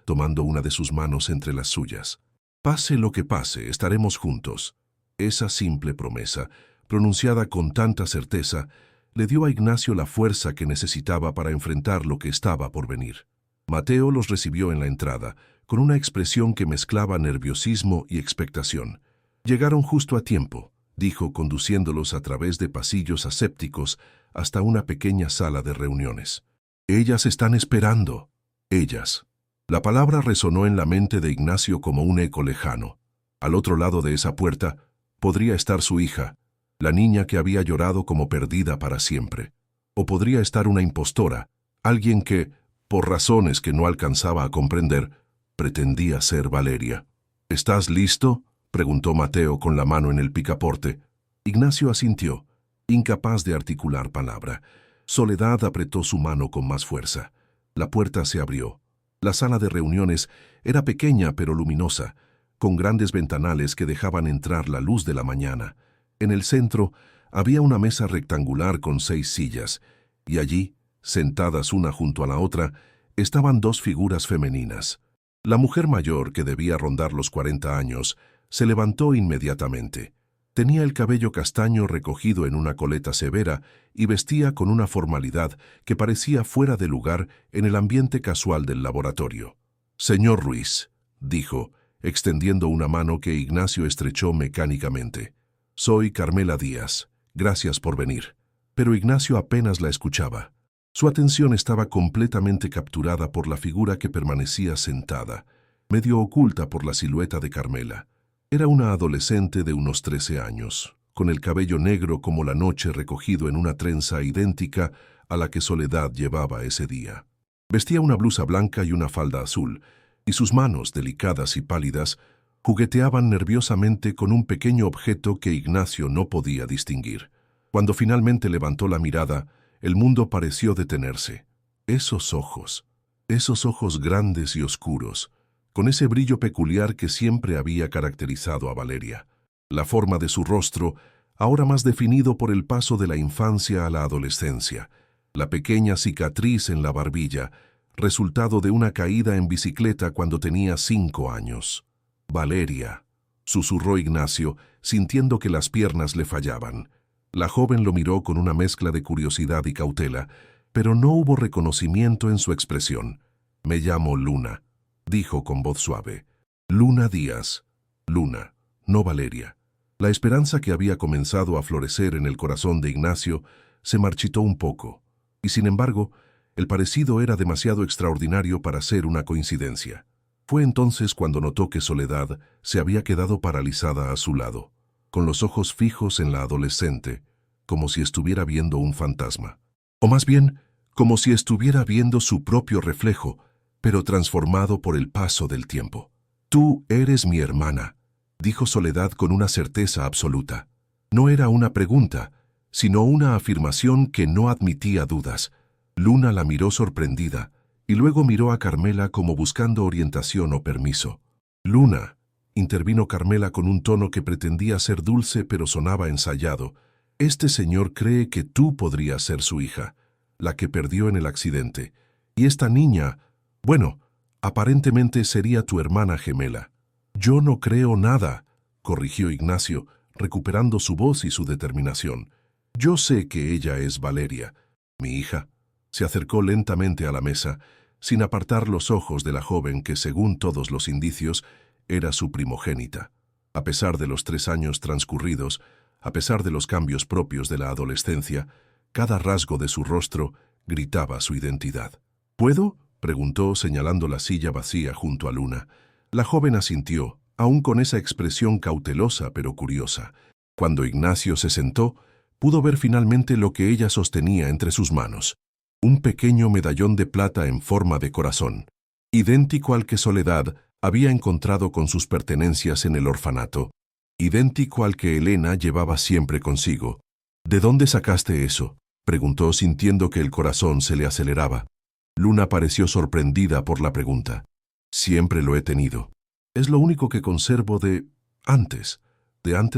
tomando una de sus manos entre las suyas. «Pase lo que pase, estaremos juntos». Esa simple promesa, pronunciada con tanta certeza, le dio a Ignacio la fuerza que necesitaba para enfrentar lo que estaba por venir. Mateo los recibió en la entrada, con una expresión que mezclaba nerviosismo y expectación. «Llegaron justo a tiempo», dijo, conduciéndolos a través de pasillos asépticos hasta una pequeña sala de reuniones. «Ellas están esperando». «Ellas». La palabra resonó en la mente de Ignacio como un eco lejano. Al otro lado de esa puerta podría estar su hija, la niña que había llorado como perdida para siempre. O podría estar una impostora, alguien que, por razones que no alcanzaba a comprender, pretendía ser Valeria. «¿Estás listo?», preguntó Mateo con la mano en el picaporte. Ignacio asintió, incapaz de articular palabra. Soledad apretó su mano con más fuerza. La puerta se abrió. La sala de reuniones era pequeña pero luminosa, con grandes ventanales que dejaban entrar la luz de la mañana. En el centro había una mesa rectangular con 6 sillas, y allí, sentadas una junto a la otra, estaban 2 figuras femeninas. La mujer mayor, que debía rondar los 40 años, se levantó inmediatamente. Tenía el cabello castaño recogido en una coleta severa y vestía con una formalidad que parecía fuera de lugar en el ambiente casual del laboratorio. «Señor Ruiz», dijo, extendiendo una mano que Ignacio estrechó mecánicamente. «Soy Carmela Díaz. Gracias por venir». Pero Ignacio apenas la escuchaba. Su atención estaba completamente capturada por la figura que permanecía sentada, medio oculta por la silueta de Carmela. Era una adolescente de unos 13 años, con el cabello negro como la noche recogido en una trenza idéntica a la que Soledad llevaba ese día. Vestía una blusa blanca y una falda azul, y sus manos, delicadas y pálidas, jugueteaban nerviosamente con un pequeño objeto que Ignacio no podía distinguir. Cuando finalmente levantó la mirada, el mundo pareció detenerse. Esos ojos grandes y oscuros, con ese brillo peculiar que siempre había caracterizado a Valeria. La forma de su rostro, ahora más definido por el paso de la infancia a la adolescencia. La pequeña cicatriz en la barbilla, resultado de una caída en bicicleta cuando tenía 5 años. «Valeria», susurró Ignacio, sintiendo que las piernas le fallaban. La joven lo miró con una mezcla de curiosidad y cautela, pero no hubo reconocimiento en su expresión. «Me llamo Luna», dijo con voz suave. «Luna Díaz. Luna, no Valeria». La esperanza que había comenzado a florecer en el corazón de Ignacio se marchitó un poco, y sin embargo, el parecido era demasiado extraordinario para ser una coincidencia. Fue entonces cuando notó que Soledad se había quedado paralizada a su lado, con los ojos fijos en la adolescente, como si estuviera viendo un fantasma. O más bien, como si estuviera viendo su propio reflejo, pero transformado por el paso del tiempo. «Tú eres mi hermana», dijo Soledad con una certeza absoluta. No era una pregunta, sino una afirmación que no admitía dudas. Luna la miró sorprendida, y luego miró a Carmela como buscando orientación o permiso. «Luna», intervino Carmela con un tono que pretendía ser dulce pero sonaba ensayado, «este señor cree que tú podrías ser su hija, la que perdió en el accidente, y esta niña, bueno, aparentemente sería tu hermana gemela». «Yo no creo nada», corrigió Ignacio, recuperando su voz y su determinación. «Yo sé que ella es Valeria, mi hija». Se acercó lentamente a la mesa, sin apartar los ojos de la joven que, según todos los indicios, era su primogénita. A pesar de los 3 años transcurridos, a pesar de los cambios propios de la adolescencia, cada rasgo de su rostro gritaba su identidad. «¿Puedo?», preguntó, señalando la silla vacía junto a Luna. La joven asintió, aún con esa expresión cautelosa pero curiosa. Cuando Ignacio se sentó, pudo ver finalmente lo que ella sostenía entre sus manos. Un pequeño medallón de plata en forma de corazón, idéntico al que Soledad había encontrado con sus pertenencias en el orfanato, idéntico al que Elena llevaba siempre consigo. «¿De dónde sacaste eso?», preguntó sintiendo que el corazón se le aceleraba. Luna pareció sorprendida por la pregunta. «Siempre lo he tenido. Es lo único que conservo de antes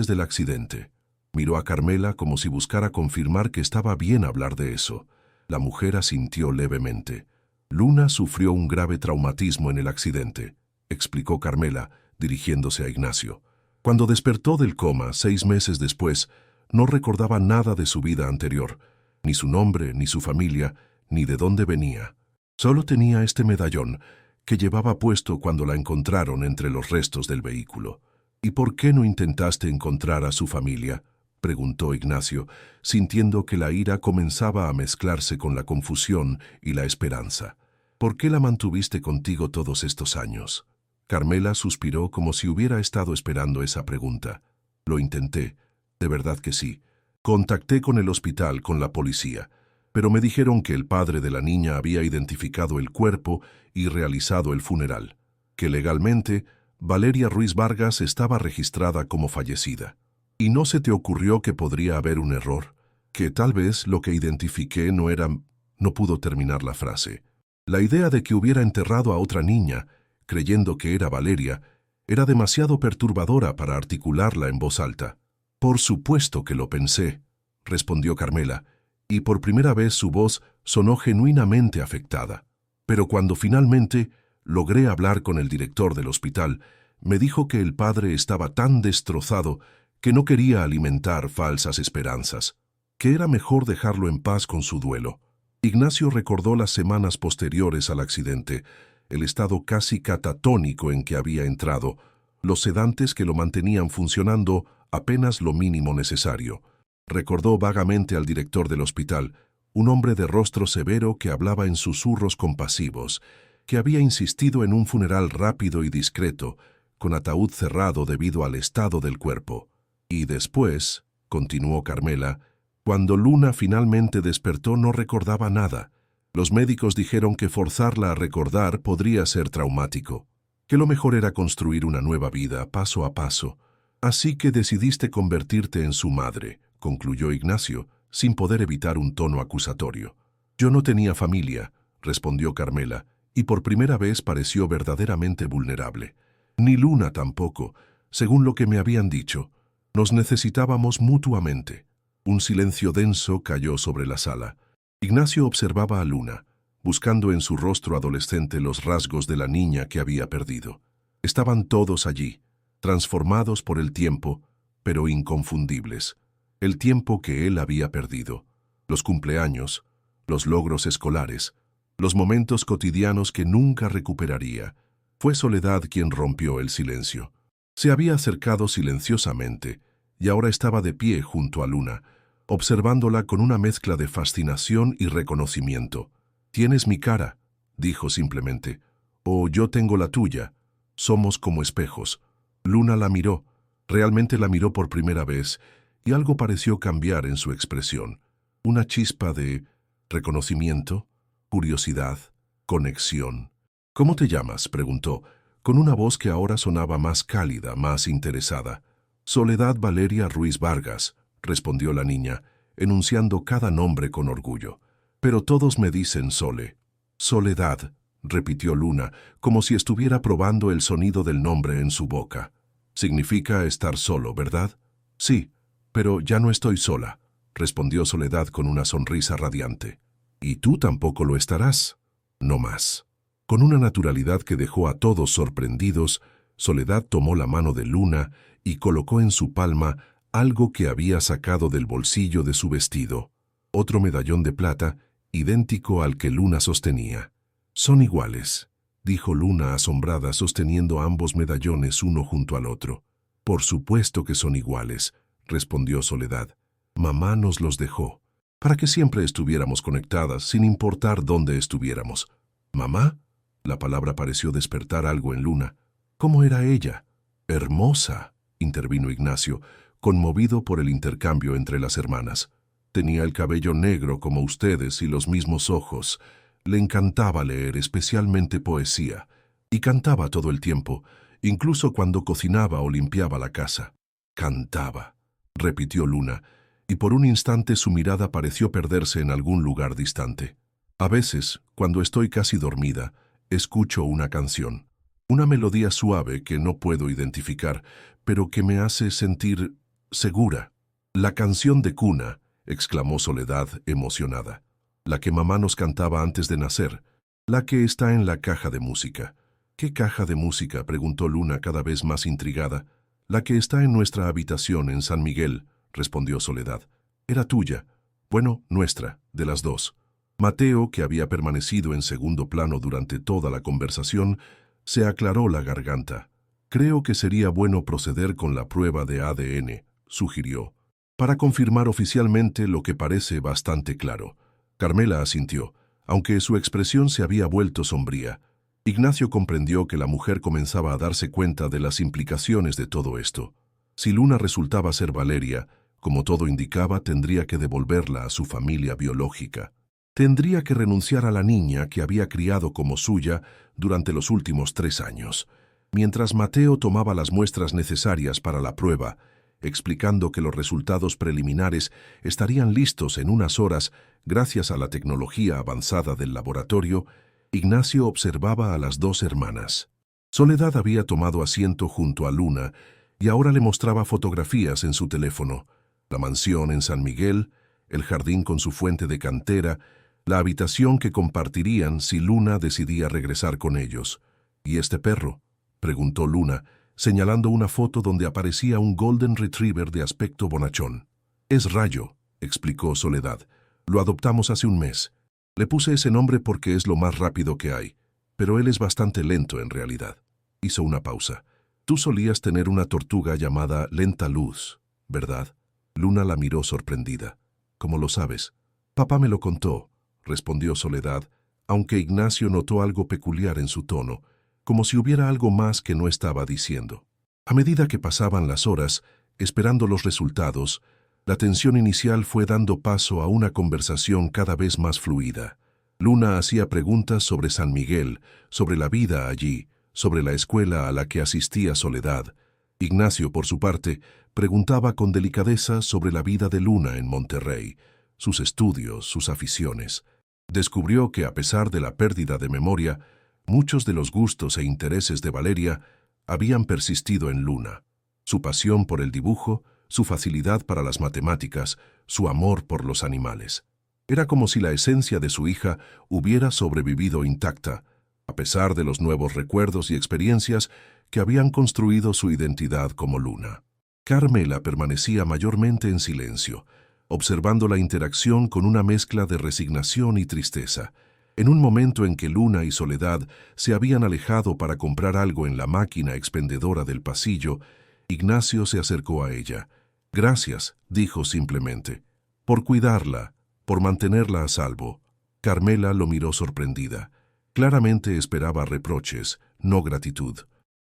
del accidente». Miró a Carmela como si buscara confirmar que estaba bien hablar de eso. La mujer asintió levemente. «Luna sufrió un grave traumatismo en el accidente», explicó Carmela, dirigiéndose a Ignacio. Cuando despertó del coma 6 meses después, no recordaba nada de su vida anterior, ni su nombre, ni su familia, ni de dónde venía. Solo tenía este medallón, que llevaba puesto cuando la encontraron entre los restos del vehículo. «¿Y por qué no intentaste encontrar a su familia?», preguntó Ignacio, sintiendo que la ira comenzaba a mezclarse con la confusión y la esperanza. «¿Por qué la mantuviste contigo todos estos años?». Carmela suspiró como si hubiera estado esperando esa pregunta. «Lo intenté, de verdad que sí. Contacté con el hospital, con la policía, pero me dijeron que el padre de la niña había identificado el cuerpo y realizado el funeral, que legalmente Valeria Ruiz Vargas estaba registrada como fallecida. ¿Y no se te ocurrió que podría haber un error? Que tal vez lo que identifiqué no era...». No pudo terminar la frase. La idea de que hubiera enterrado a otra niña, creyendo que era Valeria, era demasiado perturbadora para articularla en voz alta. «Por supuesto que lo pensé», respondió Carmela, y por primera vez su voz sonó genuinamente afectada. «Pero cuando finalmente logré hablar con el director del hospital, me dijo que el padre estaba tan destrozado que no quería alimentar falsas esperanzas, que era mejor dejarlo en paz con su duelo». Ignacio recordó las semanas posteriores al accidente, el estado casi catatónico en que había entrado, los sedantes que lo mantenían funcionando apenas lo mínimo necesario. Recordó vagamente al director del hospital, un hombre de rostro severo que hablaba en susurros compasivos, que había insistido en un funeral rápido y discreto, con ataúd cerrado debido al estado del cuerpo. «Y después», continuó Carmela, Cuando Luna finalmente despertó no recordaba nada. Los médicos dijeron que forzarla a recordar podría ser traumático, que lo mejor era construir una nueva vida paso a paso. Así que decidiste convertirte en su madre, concluyó Ignacio, sin poder evitar un tono acusatorio. Yo no tenía familia, respondió Carmela, y por primera vez pareció verdaderamente vulnerable. Ni Luna tampoco, según lo que me habían dicho. Nos necesitábamos mutuamente. Un silencio denso cayó sobre la sala. Ignacio observaba a Luna, buscando en su rostro adolescente los rasgos de la niña que había perdido. Estaban todos allí, transformados por el tiempo, pero inconfundibles. El tiempo que él había perdido, los cumpleaños, los logros escolares, los momentos cotidianos que nunca recuperaría. Fue Soledad quien rompió el silencio. Se había acercado silenciosamente y ahora estaba de pie junto a Luna, observándola con una mezcla de fascinación y reconocimiento. «Tienes mi cara», dijo simplemente, «o yo tengo la tuya. Somos como espejos». Luna la miró, realmente la miró por primera vez, y algo pareció cambiar en su expresión. Una chispa de reconocimiento, curiosidad, conexión. «¿Cómo te llamas?», preguntó, con una voz que ahora sonaba más cálida, más interesada. «Soledad Valeria Ruiz Vargas», respondió la niña, enunciando cada nombre con orgullo. «Pero todos me dicen Sole». «Soledad», repitió Luna, como si estuviera probando el sonido del nombre en su boca. «Significa estar solo, ¿verdad?» «Sí, pero ya no estoy sola», respondió Soledad con una sonrisa radiante. «Y tú tampoco lo estarás. No más». Con una naturalidad que dejó a todos sorprendidos, Soledad tomó la mano de Luna y colocó en su palma algo que había sacado del bolsillo de su vestido, otro medallón de plata, idéntico al que Luna sostenía. «Son iguales», dijo Luna asombrada sosteniendo ambos medallones uno junto al otro. «Por supuesto que son iguales», respondió Soledad. «Mamá nos los dejó, para que siempre estuviéramos conectadas sin importar dónde estuviéramos». «¿Mamá?». La palabra pareció despertar algo en Luna. «¿Cómo era ella?». «Hermosa», intervino Ignacio, conmovido por el intercambio entre las hermanas. «Tenía el cabello negro como ustedes y los mismos ojos. Le encantaba leer, especialmente poesía, y cantaba todo el tiempo, incluso cuando cocinaba o limpiaba la casa». «Cantaba», repitió Luna, y por un instante su mirada pareció perderse en algún lugar distante. «A veces, cuando estoy casi dormida, escucho una canción, una melodía suave que no puedo identificar, pero que me hace sentir segura». «La canción de cuna», exclamó Soledad, emocionada. «La que mamá nos cantaba antes de nacer, la que está en la caja de música». «¿Qué caja de música?», preguntó Luna cada vez más intrigada. «La que está en nuestra habitación en San Miguel», respondió Soledad. «Era tuya. Bueno, nuestra, de las dos». Mateo, que había permanecido en segundo plano durante toda la conversación, se aclaró la garganta. «Creo que sería bueno proceder con la prueba de ADN», sugirió, «para confirmar oficialmente lo que parece bastante claro». Carmela asintió, aunque su expresión se había vuelto sombría. Ignacio comprendió que la mujer comenzaba a darse cuenta de las implicaciones de todo esto. Si Luna resultaba ser Valeria, como todo indicaba, tendría que devolverla a su familia biológica. Tendría que renunciar a la niña que había criado como suya durante los últimos 3 años. Mientras Mateo tomaba las muestras necesarias para la prueba, explicando que los resultados preliminares estarían listos en unas horas gracias a la tecnología avanzada del laboratorio, Ignacio observaba a las 2 hermanas. Soledad había tomado asiento junto a Luna y ahora le mostraba fotografías en su teléfono. La mansión en San Miguel, el jardín con su fuente de cantera, la habitación que compartirían si Luna decidía regresar con ellos. «¿Y este perro?», preguntó Luna, señalando una foto donde aparecía un Golden Retriever de aspecto bonachón. «Es Rayo», explicó Soledad. «Lo adoptamos hace un mes. Le puse ese nombre porque es lo más rápido que hay, pero él es bastante lento en realidad». Hizo una pausa. «Tú solías tener una tortuga llamada Lenta Luz, ¿verdad?». Luna la miró sorprendida. «¿Cómo lo sabes?». «Papá me lo contó», respondió Soledad, aunque Ignacio notó algo peculiar en su tono, como si hubiera algo más que no estaba diciendo. A medida que pasaban las horas, esperando los resultados, La tensión inicial fue dando paso a una conversación cada vez más fluida. Luna hacía preguntas sobre San Miguel, sobre la vida allí, sobre la escuela a la que asistía Soledad. Ignacio, por su parte, preguntaba con delicadeza sobre la vida de Luna en Monterrey, sus estudios, sus aficiones. Descubrió que, a pesar de la pérdida de memoria, muchos de los gustos e intereses de Valeria habían persistido en Luna. Su pasión por el dibujo, su facilidad para las matemáticas, su amor por los animales. Era como si la esencia de su hija hubiera sobrevivido intacta, a pesar de los nuevos recuerdos y experiencias que habían construido su identidad como Luna. Carmela permanecía mayormente en silencio, observando la interacción con una mezcla de resignación y tristeza. En un momento en que Luna y Soledad se habían alejado para comprar algo en la máquina expendedora del pasillo, Ignacio se acercó a ella. «Gracias», dijo simplemente, «por cuidarla, por mantenerla a salvo». Carmela lo miró sorprendida. Claramente esperaba reproches, no gratitud.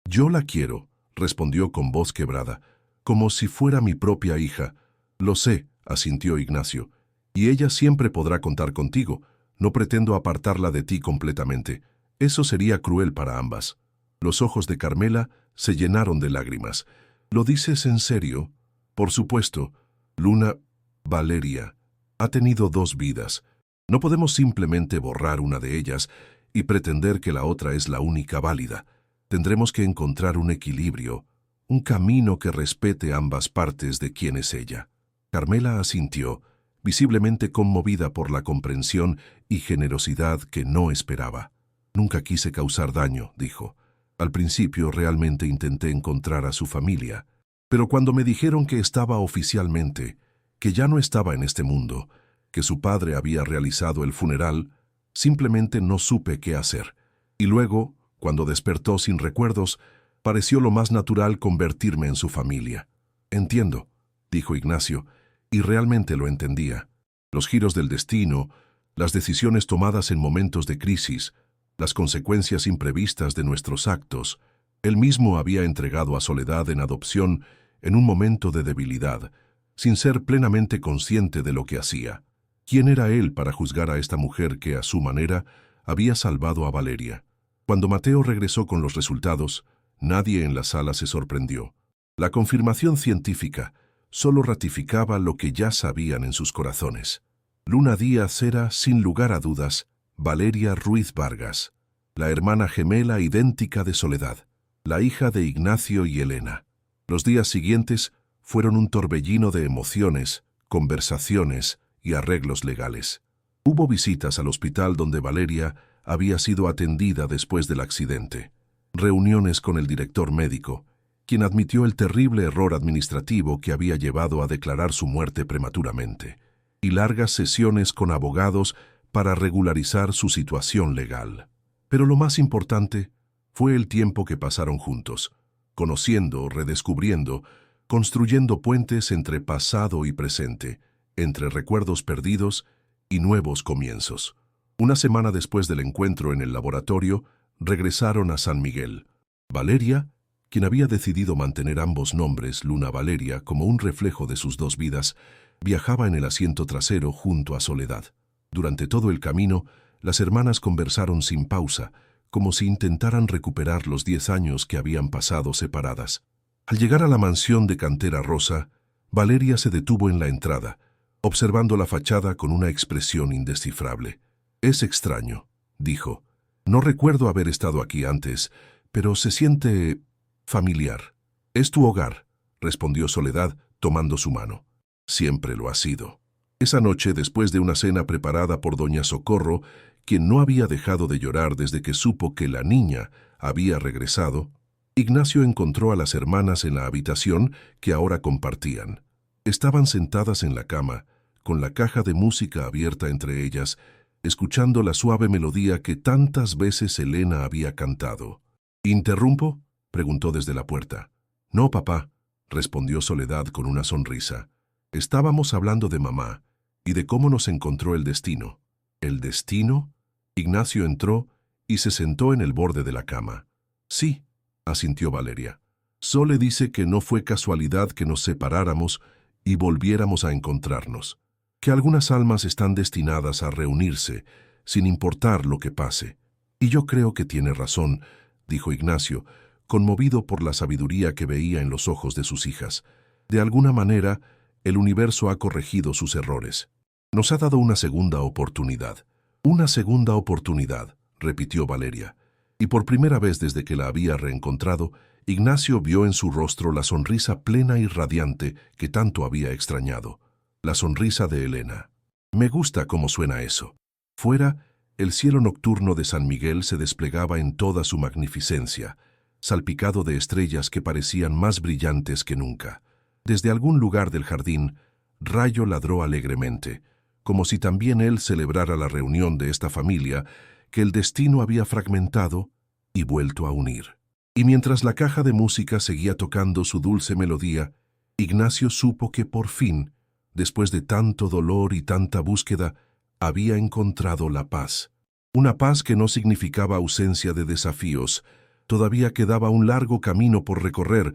«Yo la quiero», respondió con voz quebrada, «como si fuera mi propia hija». «Lo sé», asintió Ignacio, «y ella siempre podrá contar contigo. No pretendo apartarla de ti completamente. Eso sería cruel para ambas». Los ojos de Carmela se llenaron de lágrimas. «¿Lo dices en serio?» «Por supuesto. Luna, Valeria, ha tenido dos vidas. No podemos simplemente borrar una de ellas y pretender que la otra es la única válida. Tendremos que encontrar un equilibrio, un camino que respete ambas partes de quién es ella». Carmela asintió, visiblemente conmovida por la comprensión y generosidad que no esperaba. «Nunca quise causar daño», dijo. «Al principio realmente intenté encontrar a su familia, pero cuando me dijeron que estaba oficialmente, que ya no estaba en este mundo, que su padre había realizado el funeral, simplemente no supe qué hacer. Y luego, cuando despertó sin recuerdos, pareció lo más natural convertirme en su familia». «Entiendo», dijo Ignacio, y realmente lo entendía. Los giros del destino, las decisiones tomadas en momentos de crisis, las consecuencias imprevistas de nuestros actos. Él mismo había entregado a Soledad en adopción en un momento de debilidad, sin ser plenamente consciente de lo que hacía. ¿Quién era él para juzgar a esta mujer que, a su manera, había salvado a Valeria? Cuando Mateo regresó con los resultados, nadie en la sala se sorprendió. La confirmación científica solo ratificaba lo que ya sabían en sus corazones. Luna Díaz era, sin lugar a dudas, Valeria Ruiz Vargas, la hermana gemela idéntica de Soledad, la hija de Ignacio y Elena. Los días siguientes fueron un torbellino de emociones, conversaciones y arreglos legales. Hubo visitas al hospital donde Valeria había sido atendida después del accidente, reuniones con el director médico, quien admitió el terrible error administrativo que había llevado a declarar su muerte prematuramente, y largas sesiones con abogados para regularizar su situación legal. Pero lo más importante fue el tiempo que pasaron juntos, conociendo, redescubriendo, construyendo puentes entre pasado y presente, entre recuerdos perdidos y nuevos comienzos. Una semana después del encuentro en el laboratorio, regresaron a San Miguel. Valeria, quien había decidido mantener ambos nombres, Luna Valeria, como un reflejo de sus dos vidas, viajaba en el asiento trasero junto a Soledad. Durante todo el camino, las hermanas conversaron sin pausa, como si intentaran recuperar los 10 años que habían pasado separadas. Al llegar a la mansión de cantera rosa, Valeria se detuvo en la entrada, observando la fachada con una expresión indescifrable. «Es extraño», dijo. «No recuerdo haber estado aquí antes, pero se siente familiar». «Es tu hogar», respondió Soledad, tomando su mano. «Siempre lo ha sido». Esa noche, después de una cena preparada por doña Socorro, quien no había dejado de llorar desde que supo que la niña había regresado, Ignacio encontró a las hermanas en la habitación que ahora compartían. Estaban sentadas en la cama, con la caja de música abierta entre ellas, escuchando la suave melodía que tantas veces Elena había cantado. «¿Interrumpo?», preguntó desde la puerta. «No, papá», respondió Soledad con una sonrisa. «Estábamos hablando de mamá y de cómo nos encontró el destino». «¿El destino?». Ignacio entró y se sentó en el borde de la cama. «Sí», asintió Valeria. «Sole dice que no fue casualidad que nos separáramos y volviéramos a encontrarnos. Que algunas almas están destinadas a reunirse, sin importar lo que pase. Y yo creo que tiene razón, dijo Ignacio, conmovido por la sabiduría que veía en los ojos de sus hijas. De alguna manera, el universo ha corregido sus errores. Nos ha dado una segunda oportunidad. Una segunda oportunidad, repitió Valeria. Y por primera vez desde que la había reencontrado, Ignacio vio en su rostro la sonrisa plena y radiante que tanto había extrañado. La sonrisa de Elena. Me gusta cómo suena eso. Fuera, el cielo nocturno de San Miguel se desplegaba en toda su magnificencia, salpicado de estrellas que parecían más brillantes que nunca. Desde algún lugar del jardín, Rayo ladró alegremente, como si también él celebrara la reunión de esta familia que el destino había fragmentado y vuelto a unir. Y mientras la caja de música seguía tocando su dulce melodía, Ignacio supo que por fin, después de tanto dolor y tanta búsqueda, había encontrado la paz. Una paz que no significaba ausencia de desafíos. Todavía quedaba un largo camino por recorrer,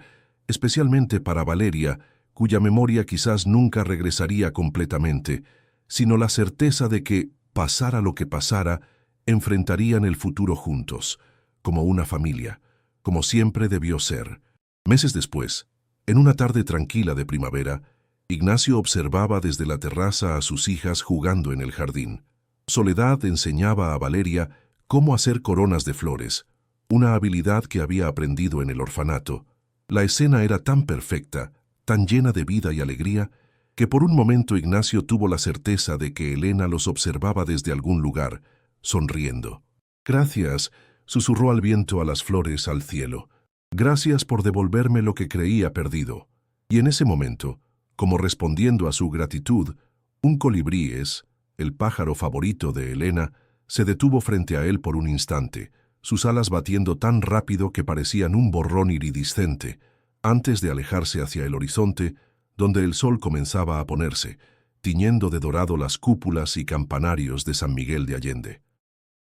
especialmente para Valeria, cuya memoria quizás nunca regresaría completamente, sino la certeza de que, pasara lo que pasara, enfrentarían el futuro juntos, como una familia, como siempre debió ser. Meses después, en una tarde tranquila de primavera, Ignacio observaba desde la terraza a sus hijas jugando en el jardín. Soledad enseñaba a Valeria cómo hacer coronas de flores, una habilidad que había aprendido en el orfanato. La escena era tan perfecta, tan llena de vida y alegría, que por un momento Ignacio tuvo la certeza de que Elena los observaba desde algún lugar, sonriendo. «Gracias», susurró al viento, a las flores, al cielo. «Gracias por devolverme lo que creía perdido». Y en ese momento, como respondiendo a su gratitud, un colibríes, el pájaro favorito de Elena, se detuvo frente a él por un instante, sus alas batiendo tan rápido que parecían un borrón iridiscente, antes de alejarse hacia el horizonte, donde el sol comenzaba a ponerse, tiñendo de dorado las cúpulas y campanarios de San Miguel de Allende.